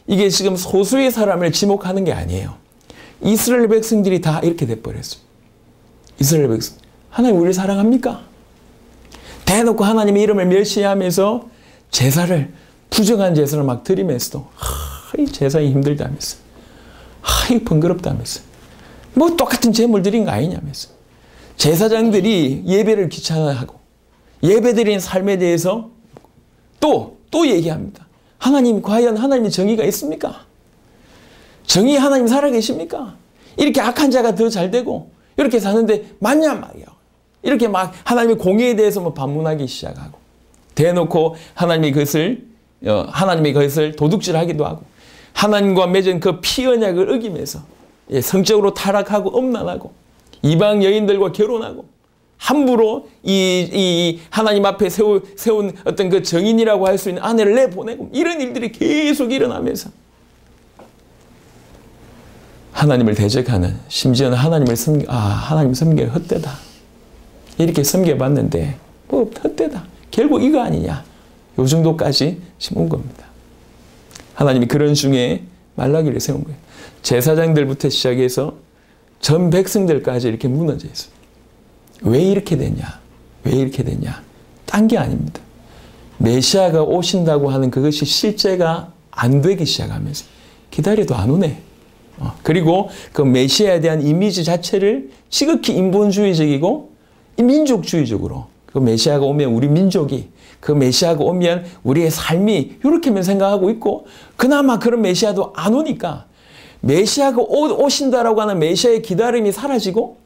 이게 지금 소수의 사람을 지목하는 게 아니에요. 이스라엘 백성들이 다 이렇게 돼버렸어요. 이스라엘 백성. 하나님 우리를 사랑합니까? 대놓고 하나님의 이름을 멸시하면서 제사를 부정한 제사를 막 드리면서도 이 제사가 힘들다면서 이거 번거롭다면서 뭐 똑같은 제물 드린 거 아니냐면서 제사장들이 예배를 귀찮아하고 예배드리는 삶에 대해서 또 얘기합니다. 하나님 과연 하나님의 정의가 있습니까? 정의 하나님 살아계십니까? 이렇게 악한 자가 더 잘 되고 이렇게 사는데 맞냐 말이야. 이렇게 막 하나님의 공의에 대해서 뭐 반문하기 시작하고 대놓고 하나님의 것을 도둑질하기도 하고 하나님과 맺은 그 피 언약을 어기면서 성적으로 타락하고 음란하고 이방 여인들과 결혼하고 함부로 이 하나님 앞에 세운 어떤 그 정인이라고 할 수 있는 아내를 내보내고 이런 일들이 계속 일어나면서 하나님을 대적하는, 심지어는 하나님 섬기기 헛되다. 이렇게 섬겨봤는데 뭐 헛되다. 결국 이거 아니냐. 요 정도까지 지금 온 겁니다. 하나님이 그런 중에 말라기를 세운 거예요. 제사장들부터 시작해서 전 백성들까지 이렇게 무너져 있어요. 왜 이렇게 됐냐? 왜 이렇게 됐냐? 딴 게 아닙니다. 메시아가 오신다고 하는 그것이 실제가 안 되기 시작하면서 기다려도 안 오네. 그리고 그 메시아에 대한 이미지 자체를 지극히 인본주의적이고 민족주의적으로 그 메시아가 오면 우리 민족이 그 메시아가 오면 우리의 삶이 이렇게만 생각하고 있고 그나마 그런 메시아도 안 오니까 메시아가 오신다라고 하는 메시아의 기다림이 사라지고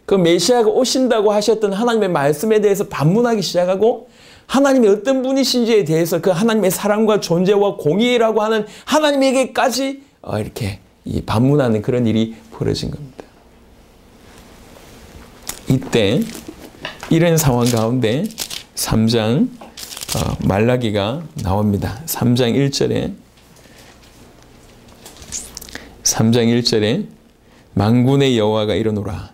그 메시아가 오신다고 하셨던 하나님의 말씀에 대해서 반문하기 시작하고 하나님이 어떤 분이신지에 대해서 그 하나님의 사랑과 존재와 공의라고 하는 하나님에게까지 이렇게 반문하는 그런 일이 벌어진 겁니다. 이때 이런 상황 가운데 3장 말라기가 나옵니다. 3장 1절에 만군의 여호와가 이르노라.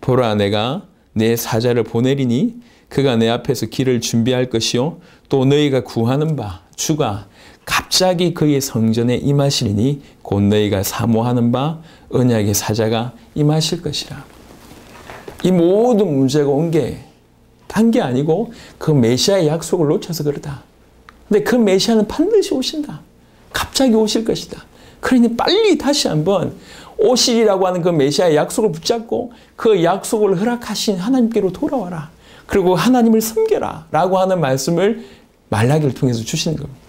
보라, 내가 내 사자를 보내리니 그가 내 앞에서 길을 준비할 것이요 또 너희가 구하는 바 주가 갑자기 그의 성전에 임하시리니 곧 너희가 사모하는 바 언약의 사자가 임하실 것이라. 이 모든 문제가 온 게 딴 게 아니고 그 메시아의 약속을 놓쳐서 그러다. 근데 그 메시아는 반드시 오신다. 갑자기 오실 것이다. 그러니 빨리 다시 한번 오시리라고 하는 그 메시아의 약속을 붙잡고 그 약속을 허락하신 하나님께로 돌아와라. 그리고 하나님을 섬겨라 라고 하는 말씀을 말라기를 통해서 주시는 겁니다.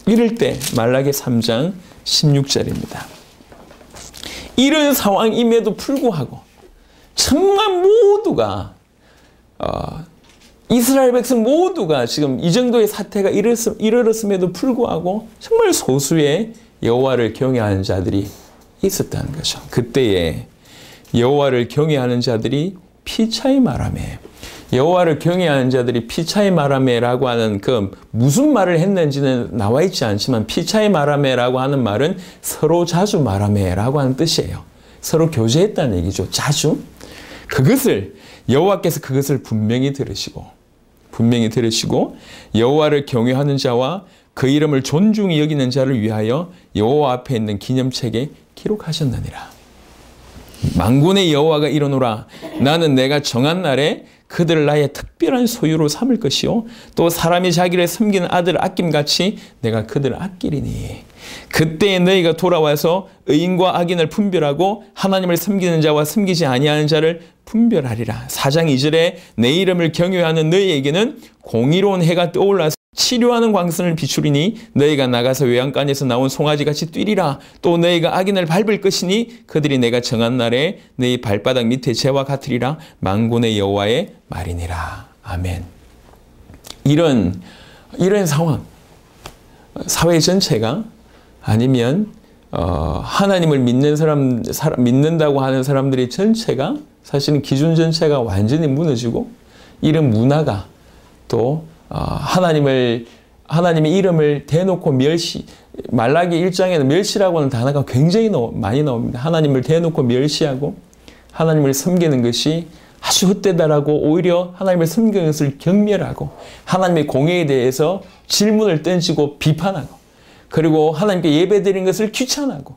이럴 때 말라기 3장 16절입니다. 이런 상황임에도 불구하고 정말 모두가 이스라엘 백성 모두가 지금 이 정도의 사태가 이르렀음에도 불구하고 정말 소수의 여호와를 경외하는 자들이 있었다는 거죠. 그때에 여호와를 경외하는 자들이 피차의 말하매, 여호와를 경외하는 자들이 피차의 말하매라고 하는 그 무슨 말을 했는지는 나와 있지 않지만 피차의 말하매라고 하는 말은 서로 자주 말하매라고 하는 뜻이에요. 서로 교제했다는 얘기죠. 자주. 그것을 여호와께서 그것을 분명히 들으시고 여호와를 경외하는 자와 그 이름을 존중히 여기는 자를 위하여 여호와 앞에 있는 기념책에 기록하셨느니라. 만군의 여호와가 이르노라. 나는 내가 정한 날에 그들을 나의 특별한 소유로 삼을 것이요 또 사람이 자기를 섬기는 아들을 아낌같이 내가 그들을 아끼리니 그때에 너희가 돌아와서 의인과 악인을 분별하고 하나님을 섬기는 자와 섬기지 아니하는 자를 분별하리라. 4장 2절에 내 이름을 경외하는 너희에게는 공의로운 해가 떠올라서 치료하는 광선을 비추리니 너희가 나가서 외양간에서 나온 송아지같이 뛰리라. 또 너희가 악인을 밟을 것이니 그들이 내가 정한 날에 너희 발바닥 밑에 재와 같으리라. 만군의 여호와의 말이니라. 아멘. 이런 상황, 사회 전체가 아니면 하나님을 믿는다고 하는 사람들의 전체가 사실은 기준 전체가 완전히 무너지고 이런 문화가 또 하나님의 이름을 대놓고 말라기 1장에는 멸시라고 하는 단어가 굉장히 많이 나옵니다. 하나님을 대놓고 멸시하고 하나님을 섬기는 것이 아주 헛되다라고 오히려 하나님을 섬기는 것을 경멸하고 하나님의 공의에 대해서 질문을 던지고 비판하고 그리고 하나님께 예배드리는 것을 귀찮아하고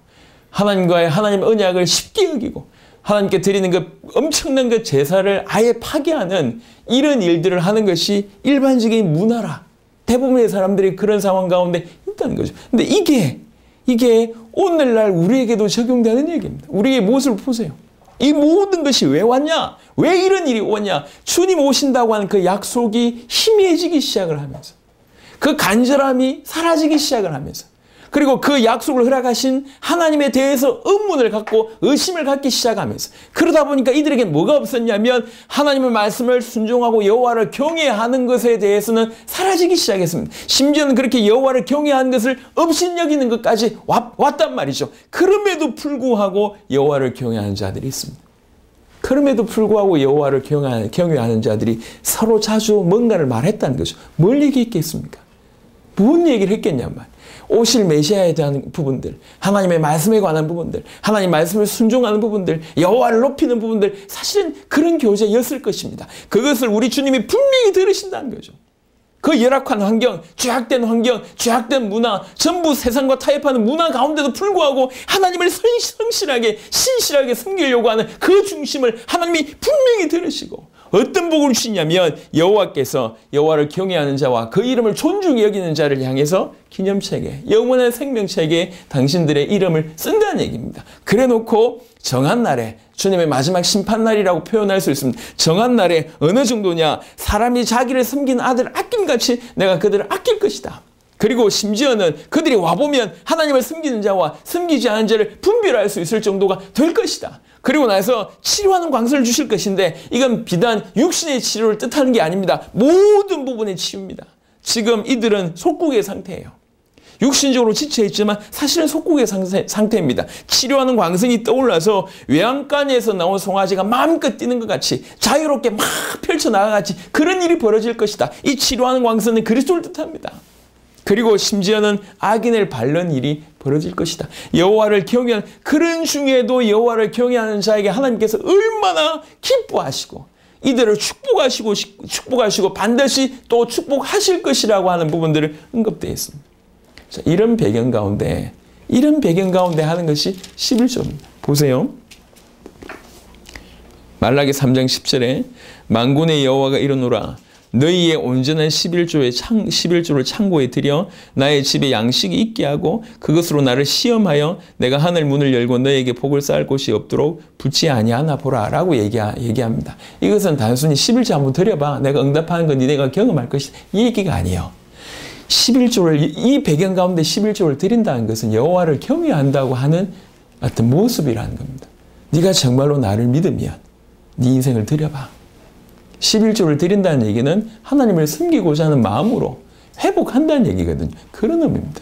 하나님과의 하나님의 언약을 쉽게 여기고 하나님께 드리는 그 엄청난 그 제사를 아예 파괴하는 이런 일들을 하는 것이 일반적인 문화라. 대부분의 사람들이 그런 상황 가운데 있다는 거죠. 근데 이게 오늘날 우리에게도 적용되는 얘기입니다. 우리의 모습을 보세요. 이 모든 것이 왜 왔냐? 왜 이런 일이 왔냐? 주님 오신다고 하는 그 약속이 희미해지기 시작을 하면서 그 간절함이 사라지기 시작을 하면서 그리고 그 약속을 허락하신 하나님에 대해서 의문을 갖고 의심을 갖기 시작하면서, 그러다 보니까 이들에게 뭐가 없었냐면 하나님의 말씀을 순종하고 여호와를 경외하는 것에 대해서는 사라지기 시작했습니다. 심지어는 그렇게 여호와를 경외하는 것을 업신여기는 것까지 왔단 말이죠. 그럼에도 불구하고 여호와를 경외하는 자들이 있습니다. 그럼에도 불구하고 여호와를 경외하는 자들이 서로 자주 뭔가를 말했다는 거죠. 뭘 얘기했겠습니까? 무슨 얘기를 했겠냔 말이에요. 오실 메시아에 대한 부분들, 하나님의 말씀에 관한 부분들, 하나님 말씀을 순종하는 부분들, 여호와를 높이는 부분들, 사실은 그런 교제였을 것입니다. 그것을 우리 주님이 분명히 들으신다는 거죠. 그 열악한 환경, 죄악된 문화, 전부 세상과 타협하는 문화 가운데도 불구하고 하나님을 성실하게, 신실하게 섬기려고 하는 그 중심을 하나님이 분명히 들으시고, 어떤 복을 주시냐면 여호와께서 여호와를 경외하는 자와 그 이름을 존중히 여기는 자를 향해서 기념책에, 영원한 생명책에 당신들의 이름을 쓴다는 얘기입니다. 그래놓고 정한 날에, 주님의 마지막 심판날이라고 표현할 수 있습니다. 정한 날에 어느 정도냐, 사람이 자기를 섬긴 아들을 아낌같이 내가 그들을 아낄 것이다. 그리고 심지어는 그들이 와보면 하나님을 섬기는 자와 섬기지 않은 자를 분별할 수 있을 정도가 될 것이다. 그리고 나서 치료하는 광선을 주실 것인데, 이건 비단 육신의 치료를 뜻하는 게 아닙니다. 모든 부분의 치유입니다. 지금 이들은 속국의 상태예요. 육신적으로 지쳐있지만 사실은 속국의 상태입니다. 치료하는 광선이 떠올라서 외양간에서 나온 송아지가 마음껏 뛰는 것 같이, 자유롭게 막 펼쳐나가같이 그런 일이 벌어질 것이다. 이 치료하는 광선은 그리스도를 뜻합니다. 그리고 심지어는 악인을 밟는 일이 벌어질 것이다. 여호와를 경외하는, 그런 중에도 여호와를 경외하는 자에게 하나님께서 얼마나 기뻐하시고 이들을 축복하시고 반드시 또 축복하실 것이라고 하는 부분들을 언급되어 있습니다. 자, 이런 배경 가운데 하는 것이 11조입니다. 보세요. 말라기 3장 10절에 만군의 여호와가 이르노라, 너희의 온전한 11조를 창고에 들여 나의 집에 양식이 있게 하고 그것으로 나를 시험하여 내가 하늘 문을 열고 너희에게 복을 쌓을 곳이 없도록 붙지 아니하나 보라 라고 얘기합니다. 이것은 단순히 11조 한번 드려봐, 내가 응답하는 건 니네가 경험할 것이다, 이 얘기가 아니에요. 11조를, 이 배경 가운데 11조를 드린다는 것은 여호와를 경외한다고 하는 어떤 모습이라는 겁니다. 네가 정말로 나를 믿으면 네 인생을 드려봐. 11조를 드린다는 얘기는 하나님을 섬기고자 하는 마음으로 회복한다는 얘기거든요. 그런 의미입니다.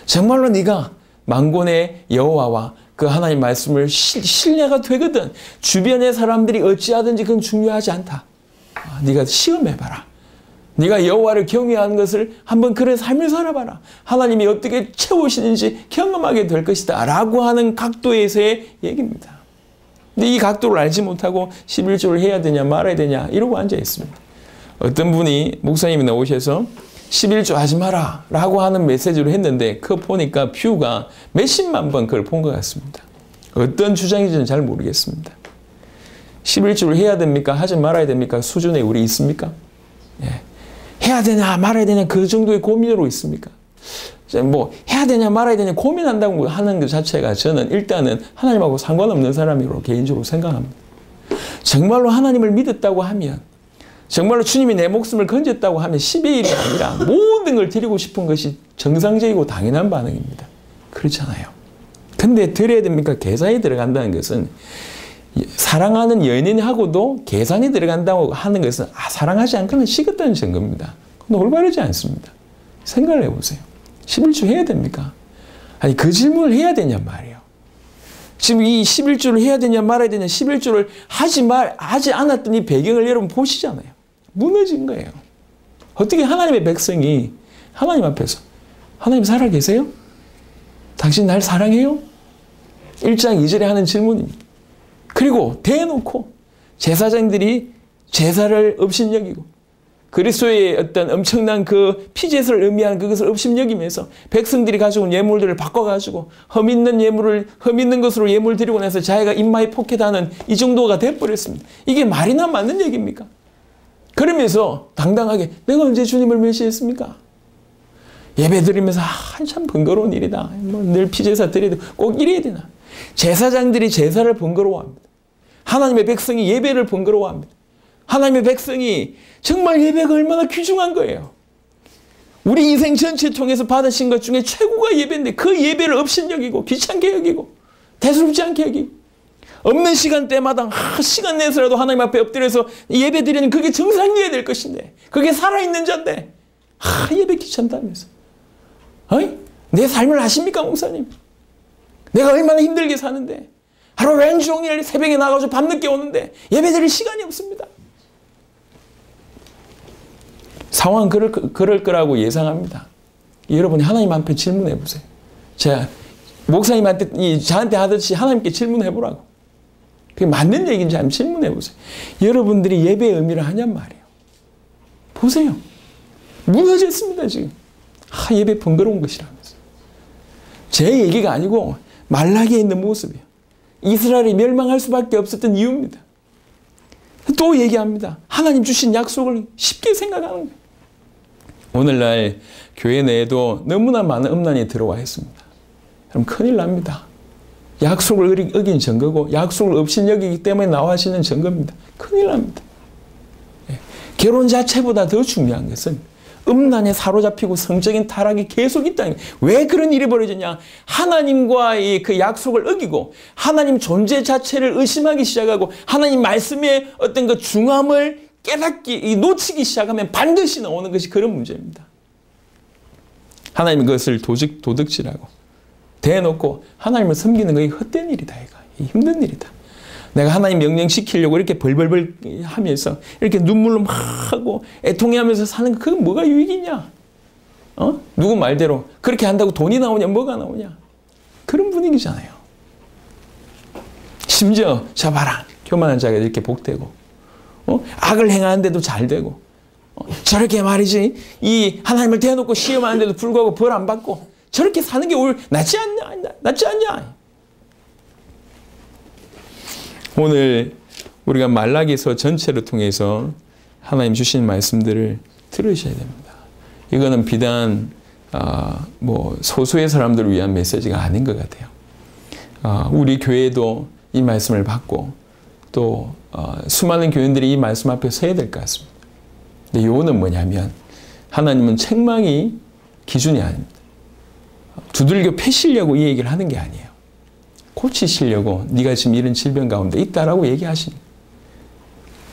정말로 네가 만군의 여호와와 그 하나님 말씀을 신뢰가 되거든. 주변의 사람들이 어찌하든지 그건 중요하지 않다. 네가 시험해봐라. 네가 여호와를 경외하는 것을 한번 그런 삶을 살아봐라. 하나님이 어떻게 채우시는지 경험하게 될 것이다 라고 하는 각도에서의 얘기입니다. 근데 이 각도를 알지 못하고 11조를 해야 되냐 말아야 되냐 이러고 앉아 있습니다. 어떤 분이 목사님이 나오셔서 11조 하지 마라 라고 하는 메시지를 했는데, 그거 보니까 뷰가 몇십만 번 그걸 본 것 같습니다. 어떤 주장인지는 잘 모르겠습니다. 11조를 해야 됩니까? 하지 말아야 됩니까? 수준에 우리 있습니까? 예. 해야 되냐 말아야 되냐 그 정도의 고민으로 있습니까? 뭐 해야 되냐 말아야 되냐 고민한다고 하는 것 자체가 저는 일단은 하나님하고 상관없는 사람이라고 개인적으로 생각합니다. 정말로 하나님을 믿었다고 하면, 정말로 주님이 내 목숨을 건졌다고 하면 10의 1이 아니라 모든 걸 드리고 싶은 것이 정상적이고 당연한 반응입니다. 그렇잖아요. 근데 드려야 됩니까? 계산이 들어간다는 것은, 사랑하는 연인하고도 계산이 들어간다고 하는 것은 사랑하지 않고는 식었다는 증거입니다. 그건 올바르지 않습니다. 생각을 해보세요. 11조 해야 됩니까? 아니, 그 질문을 해야 되냔 말이에요. 지금 이 11조를 해야 되냐 말아야 되냐, 11조를 하지 않았던 이 배경을 여러분 보시잖아요. 무너진 거예요. 어떻게 하나님의 백성이 하나님 앞에서, 하나님 살아계세요? 당신 날 사랑해요? 1장 2절에 하는 질문입니다. 그리고 대놓고 제사장들이 제사를 업신여기고 그리스도의 어떤 엄청난 그 피제사를 의미하는 그것을 업신여기면서 백성들이 가져온 예물들을 바꿔가지고 흠 있는 것으로 예물 드리고 나서 자기가 입마에 포켓하는 이 정도가 돼버렸습니다. 이게 말이나 맞는 얘기입니까? 그러면서 당당하게 내가 언제 주님을 멸시했습니까? 예배 드리면서 한참 번거로운 일이다. 늘 피제사 드려도 꼭 이래야 되나? 제사장들이 제사를 번거로워합니다. 하나님의 백성이 예배를 번거로워합니다. 하나님의 백성이 정말 예배가 얼마나 귀중한 거예요. 우리 인생 전체를 통해서 받으신 것 중에 최고가 예배인데 그 예배를 업신여기고 귀찮게 여기고 대수롭지 않게 여기고 없는 시간대마다 시간 내서라도 하나님 앞에 엎드려서 예배 드리는 그게 정상이어야 될 것인데 그게 살아있는 자인데 예배 귀찮다면서 내 삶을 아십니까 목사님? 내가 얼마나 힘들게 사는데 하루 왼종일 새벽에 나가서 밤늦게 오는데 예배 드릴 시간이 없습니다. 상황은 그럴 거라고 예상합니다. 여러분이 하나님 앞에 질문해 보세요. 제가 목사님한테 저한테 하듯이 하나님께 질문해 보라고. 그게 맞는 얘기인지 한번 질문해 보세요. 여러분들이 예배의 의미를 하냔 말이에요. 보세요. 무너졌습니다 지금. 예배 번거로운 것이라면서. 제 얘기가 아니고 말라기에 있는 모습이에요. 이스라엘이 멸망할 수밖에 없었던 이유입니다. 또 얘기합니다. 하나님 주신 약속을 쉽게 생각하는 거예요. 오늘날 교회 내에도 너무나 많은 음란이 들어와 있습니다. 그럼 큰일 납니다. 약속을 어긴 증거고 약속을 업신여기기 때문에 나와지는 증거입니다. 큰일 납니다. 결혼 자체보다 더 중요한 것은 음란에 사로잡히고 성적인 타락이 계속 있다는 거예요. 왜 그런 일이 벌어지냐? 하나님과의 그 약속을 어기고 하나님 존재 자체를 의심하기 시작하고 하나님 말씀의 어떤 그 중함을 놓치기 시작하면 반드시 나오는 것이 그런 문제입니다. 하나님은 그것을 도둑질하고 대놓고 하나님을 섬기는 것이 헛된 일이다. 힘든 일이다. 내가 하나님 명령시키려고 이렇게 벌벌벌 하면서 이렇게 눈물로 막 하고 애통해하면서 사는 거 그건 뭐가 유익이냐? 누구 말대로 그렇게 한다고 돈이 나오냐 뭐가 나오냐? 그런 분위기잖아요. 심지어 저 봐라. 교만한 자가 이렇게 복되고 악을 행하는데도 잘 되고 저렇게 말이지 이 하나님을 대놓고 시험하는데도 불구하고 벌 안 받고 저렇게 사는 게 낫지 않냐? 오늘 우리가 말라기서 전체를 통해서 하나님 주신 말씀들을 들으셔야 됩니다. 이거는 비단 소수의 사람들을 위한 메시지가 아닌 것 같아요. 우리 교회도 이 말씀을 받고 또 수많은 교인들이 이 말씀 앞에 서야 될 것 같습니다. 근데 요거는 뭐냐면 하나님은 책망이 기준이 아닙니다. 두들겨 패시려고 이 얘기를 하는 게 아니에요. 고치시려고 네가 지금 이런 질병 가운데 있다라고 얘기하시는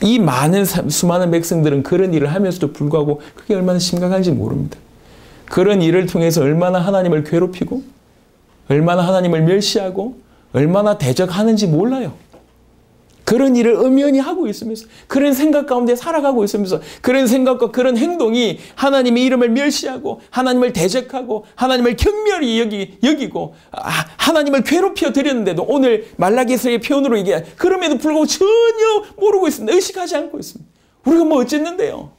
이 수많은 백성들은 그런 일을 하면서도 불구하고 그게 얼마나 심각한지 모릅니다. 그런 일을 통해서 얼마나 하나님을 괴롭히고 얼마나 하나님을 멸시하고 얼마나 대적하는지 몰라요. 그런 일을 엄연히 하고 있으면서 그런 생각 가운데 살아가고 있으면서 그런 생각과 그런 행동이 하나님의 이름을 멸시하고 하나님을 대적하고 하나님을 경멸히 여기고 하나님을 괴롭혀 드렸는데도 오늘 말라기서의 표현으로 얘기해 그럼에도 불구하고 전혀 모르고 있습니다. 의식하지 않고 있습니다. 우리가 뭐 어쨌는데요?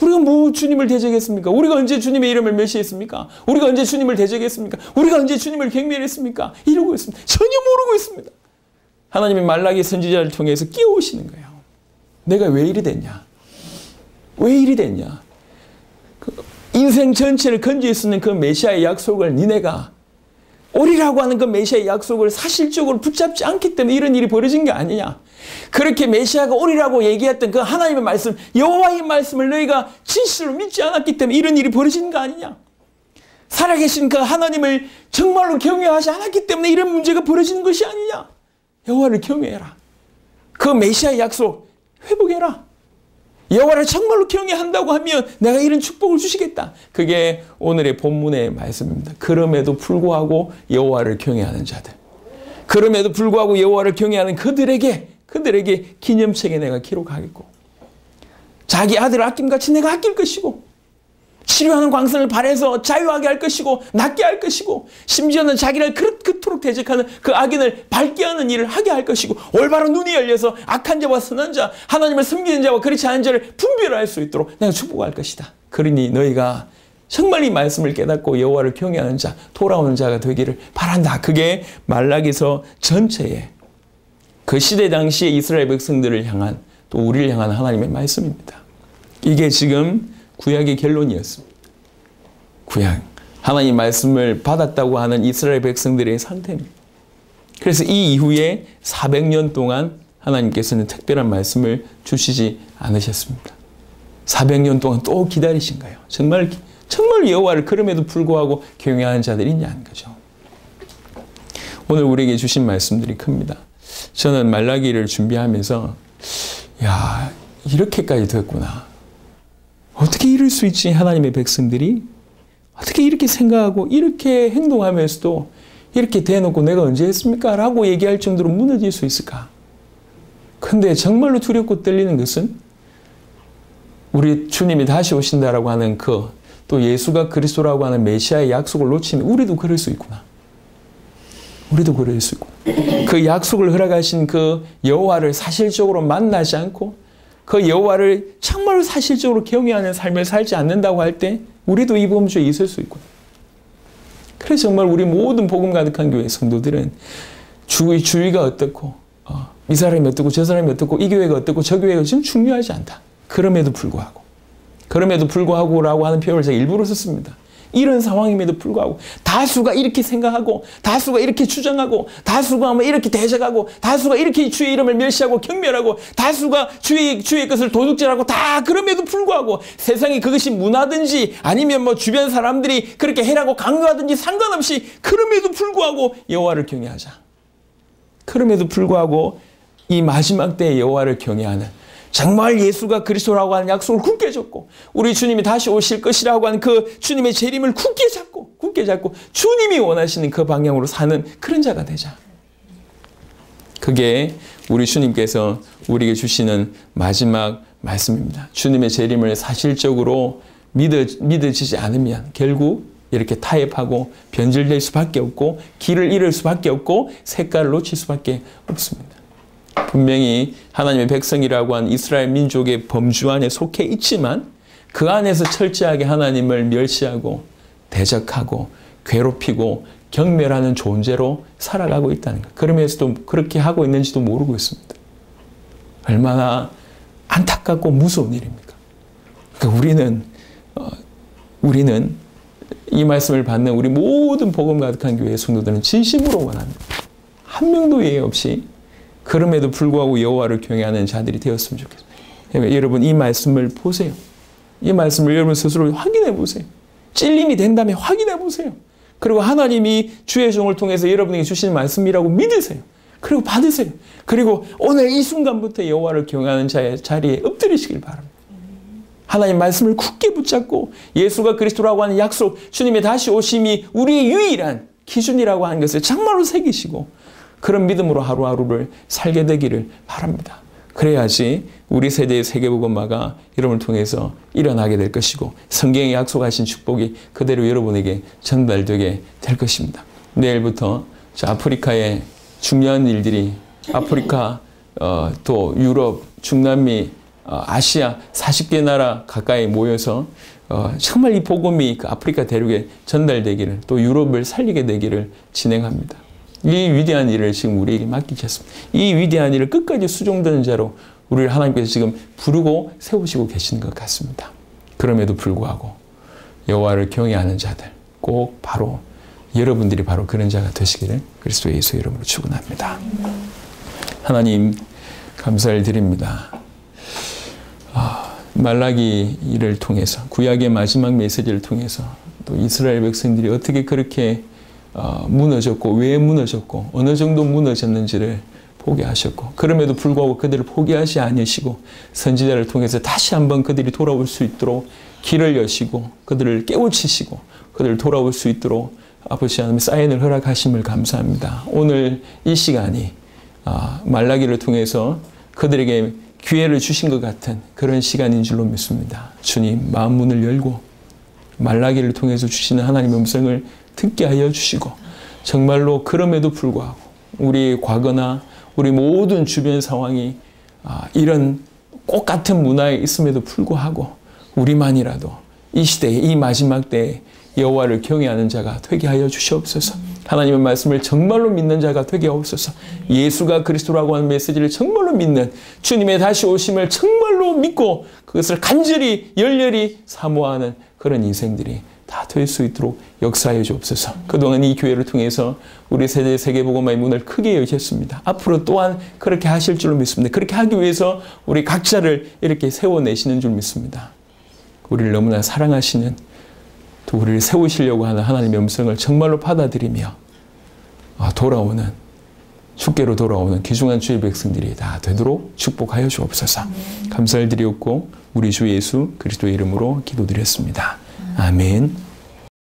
우리가 뭐 주님을 대적했습니까? 우리가 언제 주님의 이름을 멸시했습니까? 우리가 언제 주님을 대적했습니까? 우리가 언제 주님을 경멸했습니까? 이러고 있습니다. 전혀 모르고 있습니다. 하나님이 말라기 선지자를 통해서 끼워오시는 거예요. 내가 왜 이리 됐냐? 왜 이리 됐냐? 인생 전체를 건질 수 있는 그 메시아의 약속을 니네가 오리라고 하는 그 메시아의 약속을 사실적으로 붙잡지 않기 때문에 이런 일이 벌어진 게 아니냐? 그렇게 메시아가 오리라고 얘기했던 그 하나님의 말씀, 여호와의 말씀을 너희가 진실로 믿지 않았기 때문에 이런 일이 벌어진 거 아니냐? 살아계신 그 하나님을 정말로 경외하지 않았기 때문에 이런 문제가 벌어지는 것이 아니냐? 여호와를 경외해라. 그 메시아의 약속 회복해라. 여호와를 정말로 경외한다고 하면 내가 이런 축복을 주시겠다. 그게 오늘의 본문의 말씀입니다. 그럼에도 불구하고 여호와를 경외하는 자들. 그럼에도 불구하고 여호와를 경외하는 그들에게 기념책에 내가 기록하겠고 자기 아들 아낌같이 내가 아낄 것이고 치료하는 광선을 발해서 자유하게 할 것이고 낫게 할 것이고 심지어는 자기를 그토록 대적하는 그 악인을 밝게 하는 일을 하게 할 것이고 올바른 눈이 열려서 악한 자와 선한 자 하나님을 섬기는 자와 그렇지 않은 자를 분별할 수 있도록 내가 축복할 것이다. 그러니 너희가 정말 이 말씀을 깨닫고 여호와를 경외하는 자 돌아오는 자가 되기를 바란다. 그게 말라기서 전체에 그 시대 당시의 이스라엘 백성들을 향한 또 우리를 향한 하나님의 말씀입니다. 이게 지금 구약의 결론이었습니다. 구약. 하나님 말씀을 받았다고 하는 이스라엘 백성들의 상태입니다. 그래서 이 이후에 400년 동안 하나님께서는 특별한 말씀을 주시지 않으셨습니다. 400년 동안 또 기다리신 거예요. 정말 정말 여호와를 그럼에도 불구하고 경외하는 자들이 있냐는 거죠. 오늘 우리에게 주신 말씀들이 큽니다. 저는 말라기를 준비하면서 야, 이렇게까지 됐구나. 어떻게 이럴 수 있지? 하나님의 백성들이 어떻게 이렇게 생각하고 이렇게 행동하면서도 이렇게 대놓고 내가 언제 했습니까? 라고 얘기할 정도로 무너질 수 있을까? 근데 정말로 두렵고 떨리는 것은 우리 주님이 다시 오신다라고 하는 또 예수가 그리스도라고 하는 메시아의 약속을 놓치면 우리도 그럴 수 있구나. 우리도 그럴 수 있고 그 약속을 허락하신 그 여호와를 사실적으로 만나지 않고 그 여호와를 정말로 사실적으로 경외하는 삶을 살지 않는다고 할 때 우리도 이 범주에 있을 수 있구나. 그래서 정말 우리 모든 복음 가득한 교회 성도들은 주위가 어떻고 이 사람이 어떻고 저 사람이 어떻고 이 교회가 어떻고 저 교회가 지금 중요하지 않다. 그럼에도 불구하고라고 하는 표현을 제가 일부러 썼습니다. 이런 상황임에도 불구하고 다수가 이렇게 생각하고 다수가 이렇게 주장하고 다수가 이렇게 대적하고 다수가 이렇게 주의 이름을 멸시하고 경멸하고 다수가 주의 것을 도둑질하고 다 그럼에도 불구하고 세상에 그것이 문화든지 아니면 주변 사람들이 그렇게 해라고 강요하든지 상관없이 그럼에도 불구하고 여호와를 경외하자. 그럼에도 불구하고 이 마지막 때에 여호와를 경외하는 정말 예수가 그리스도라고 하는 약속을 굳게 줬고 우리 주님이 다시 오실 것이라고 하는 그 주님의 재림을 굳게 잡고 주님이 원하시는 그 방향으로 사는 그런 자가 되자. 그게 우리 주님께서 우리에게 주시는 마지막 말씀입니다. 주님의 재림을 사실적으로 믿어지지 않으면 결국 이렇게 타협하고 변질될 수밖에 없고 길을 잃을 수밖에 없고 색깔을 놓칠 수밖에 없습니다. 분명히 하나님의 백성이라고 한 이스라엘 민족의 범주 안에 속해 있지만 그 안에서 철저하게 하나님을 멸시하고 대적하고 괴롭히고 경멸하는 존재로 살아가고 있다는 것. 그러면서도 그렇게 하고 있는지도 모르고 있습니다. 얼마나 안타깝고 무서운 일입니까? 그러니까 우리는 이 말씀을 받는 우리 모든 복음 가득한 교회의 성도들은 진심으로 원합니다. 한 명도 예외 없이 그럼에도 불구하고 여호와를 경외하는 자들이 되었으면 좋겠습니다. 여러분 이 말씀을 보세요. 이 말씀을 여러분 스스로 확인해 보세요. 찔림이 된다면 확인해 보세요. 그리고 하나님이 주의 종을 통해서 여러분에게 주시는 말씀이라고 믿으세요. 그리고 받으세요. 그리고 오늘 이 순간부터 여호와를 경외하는 자의 자리에 엎드리시길 바랍니다. 하나님 말씀을 굳게 붙잡고 예수가 그리스도라고 하는 약속, 주님의 다시 오심이 우리의 유일한 기준이라고 하는 것을 정말로 새기시고 그런 믿음으로 하루하루를 살게 되기를 바랍니다. 그래야지 우리 세대의 세계복음화가 여러분을 통해서 일어나게 될 것이고 성경에 약속하신 축복이 그대로 여러분에게 전달되게 될 것입니다. 내일부터 아프리카의 중요한 일들이 아프리카 또 유럽, 중남미, 아시아 40개 나라 가까이 모여서 정말 이 복음이 그 아프리카 대륙에 전달되기를 또 유럽을 살리게 되기를 진행합니다. 이 위대한 일을 지금 우리에게 맡기셨습니다. 이 위대한 일을 끝까지 수종드는 자로 우리를 하나님께서 지금 부르고 세우시고 계시는 것 같습니다. 그럼에도 불구하고 여호와를 경외하는 자들 꼭 바로 여러분들이 바로 그런 자가 되시기를 그리스도 예수 이름으로 축원합니다. 하나님 감사를 드립니다. 말라기를 통해서 구약의 마지막 메시지를 통해서 또 이스라엘 백성들이 어떻게 그렇게 무너졌고 왜 무너졌고 어느 정도 무너졌는지를 보게 하셨고 그럼에도 불구하고 그들을 포기하지 않으시고 선지자를 통해서 다시 한번 그들이 돌아올 수 있도록 길을 여시고 그들을 깨우치시고 그들을 돌아올 수 있도록 아버지 하나님 사인을 허락하심을 감사합니다. 오늘 이 시간이 말라기를 통해서 그들에게 기회를 주신 것 같은 그런 시간인 줄로 믿습니다. 주님 마음 문을 열고 말라기를 통해서 주시는 하나님의 음성을 듣게 하여 주시고 정말로 그럼에도 불구하고 우리의 과거나 우리 모든 주변 상황이 이런 똑같은 문화에 있음에도 불구하고 우리만이라도 이 시대에 이 마지막 때에 여호와를 경외하는 자가 되게 하여 주시옵소서. 하나님의 말씀을 정말로 믿는 자가 되게 하옵소서. 예수가 그리스도라고 하는 메시지를 정말로 믿는 주님의 다시 오심을 정말로 믿고 그것을 간절히 열렬히 사모하는 그런 인생들이 다 될 수 있도록 역사해 주옵소서. 그동안 이 교회를 통해서 우리 세대 세계복음화의 문을 크게 여셨습니다. 앞으로 또한 그렇게 하실 줄로 믿습니다. 그렇게 하기 위해서 우리 각자를 이렇게 세워내시는 줄 믿습니다. 우리를 너무나 사랑하시는 또 우리를 세우시려고 하는 하나님의 음성을 정말로 받아들이며 돌아오는, 주께로 돌아오는 귀중한 주의 백성들이 다 되도록 축복하여 주옵소서. 감사를 드리옵고 우리 주 예수 그리스도의 이름으로 기도드렸습니다. 아멘.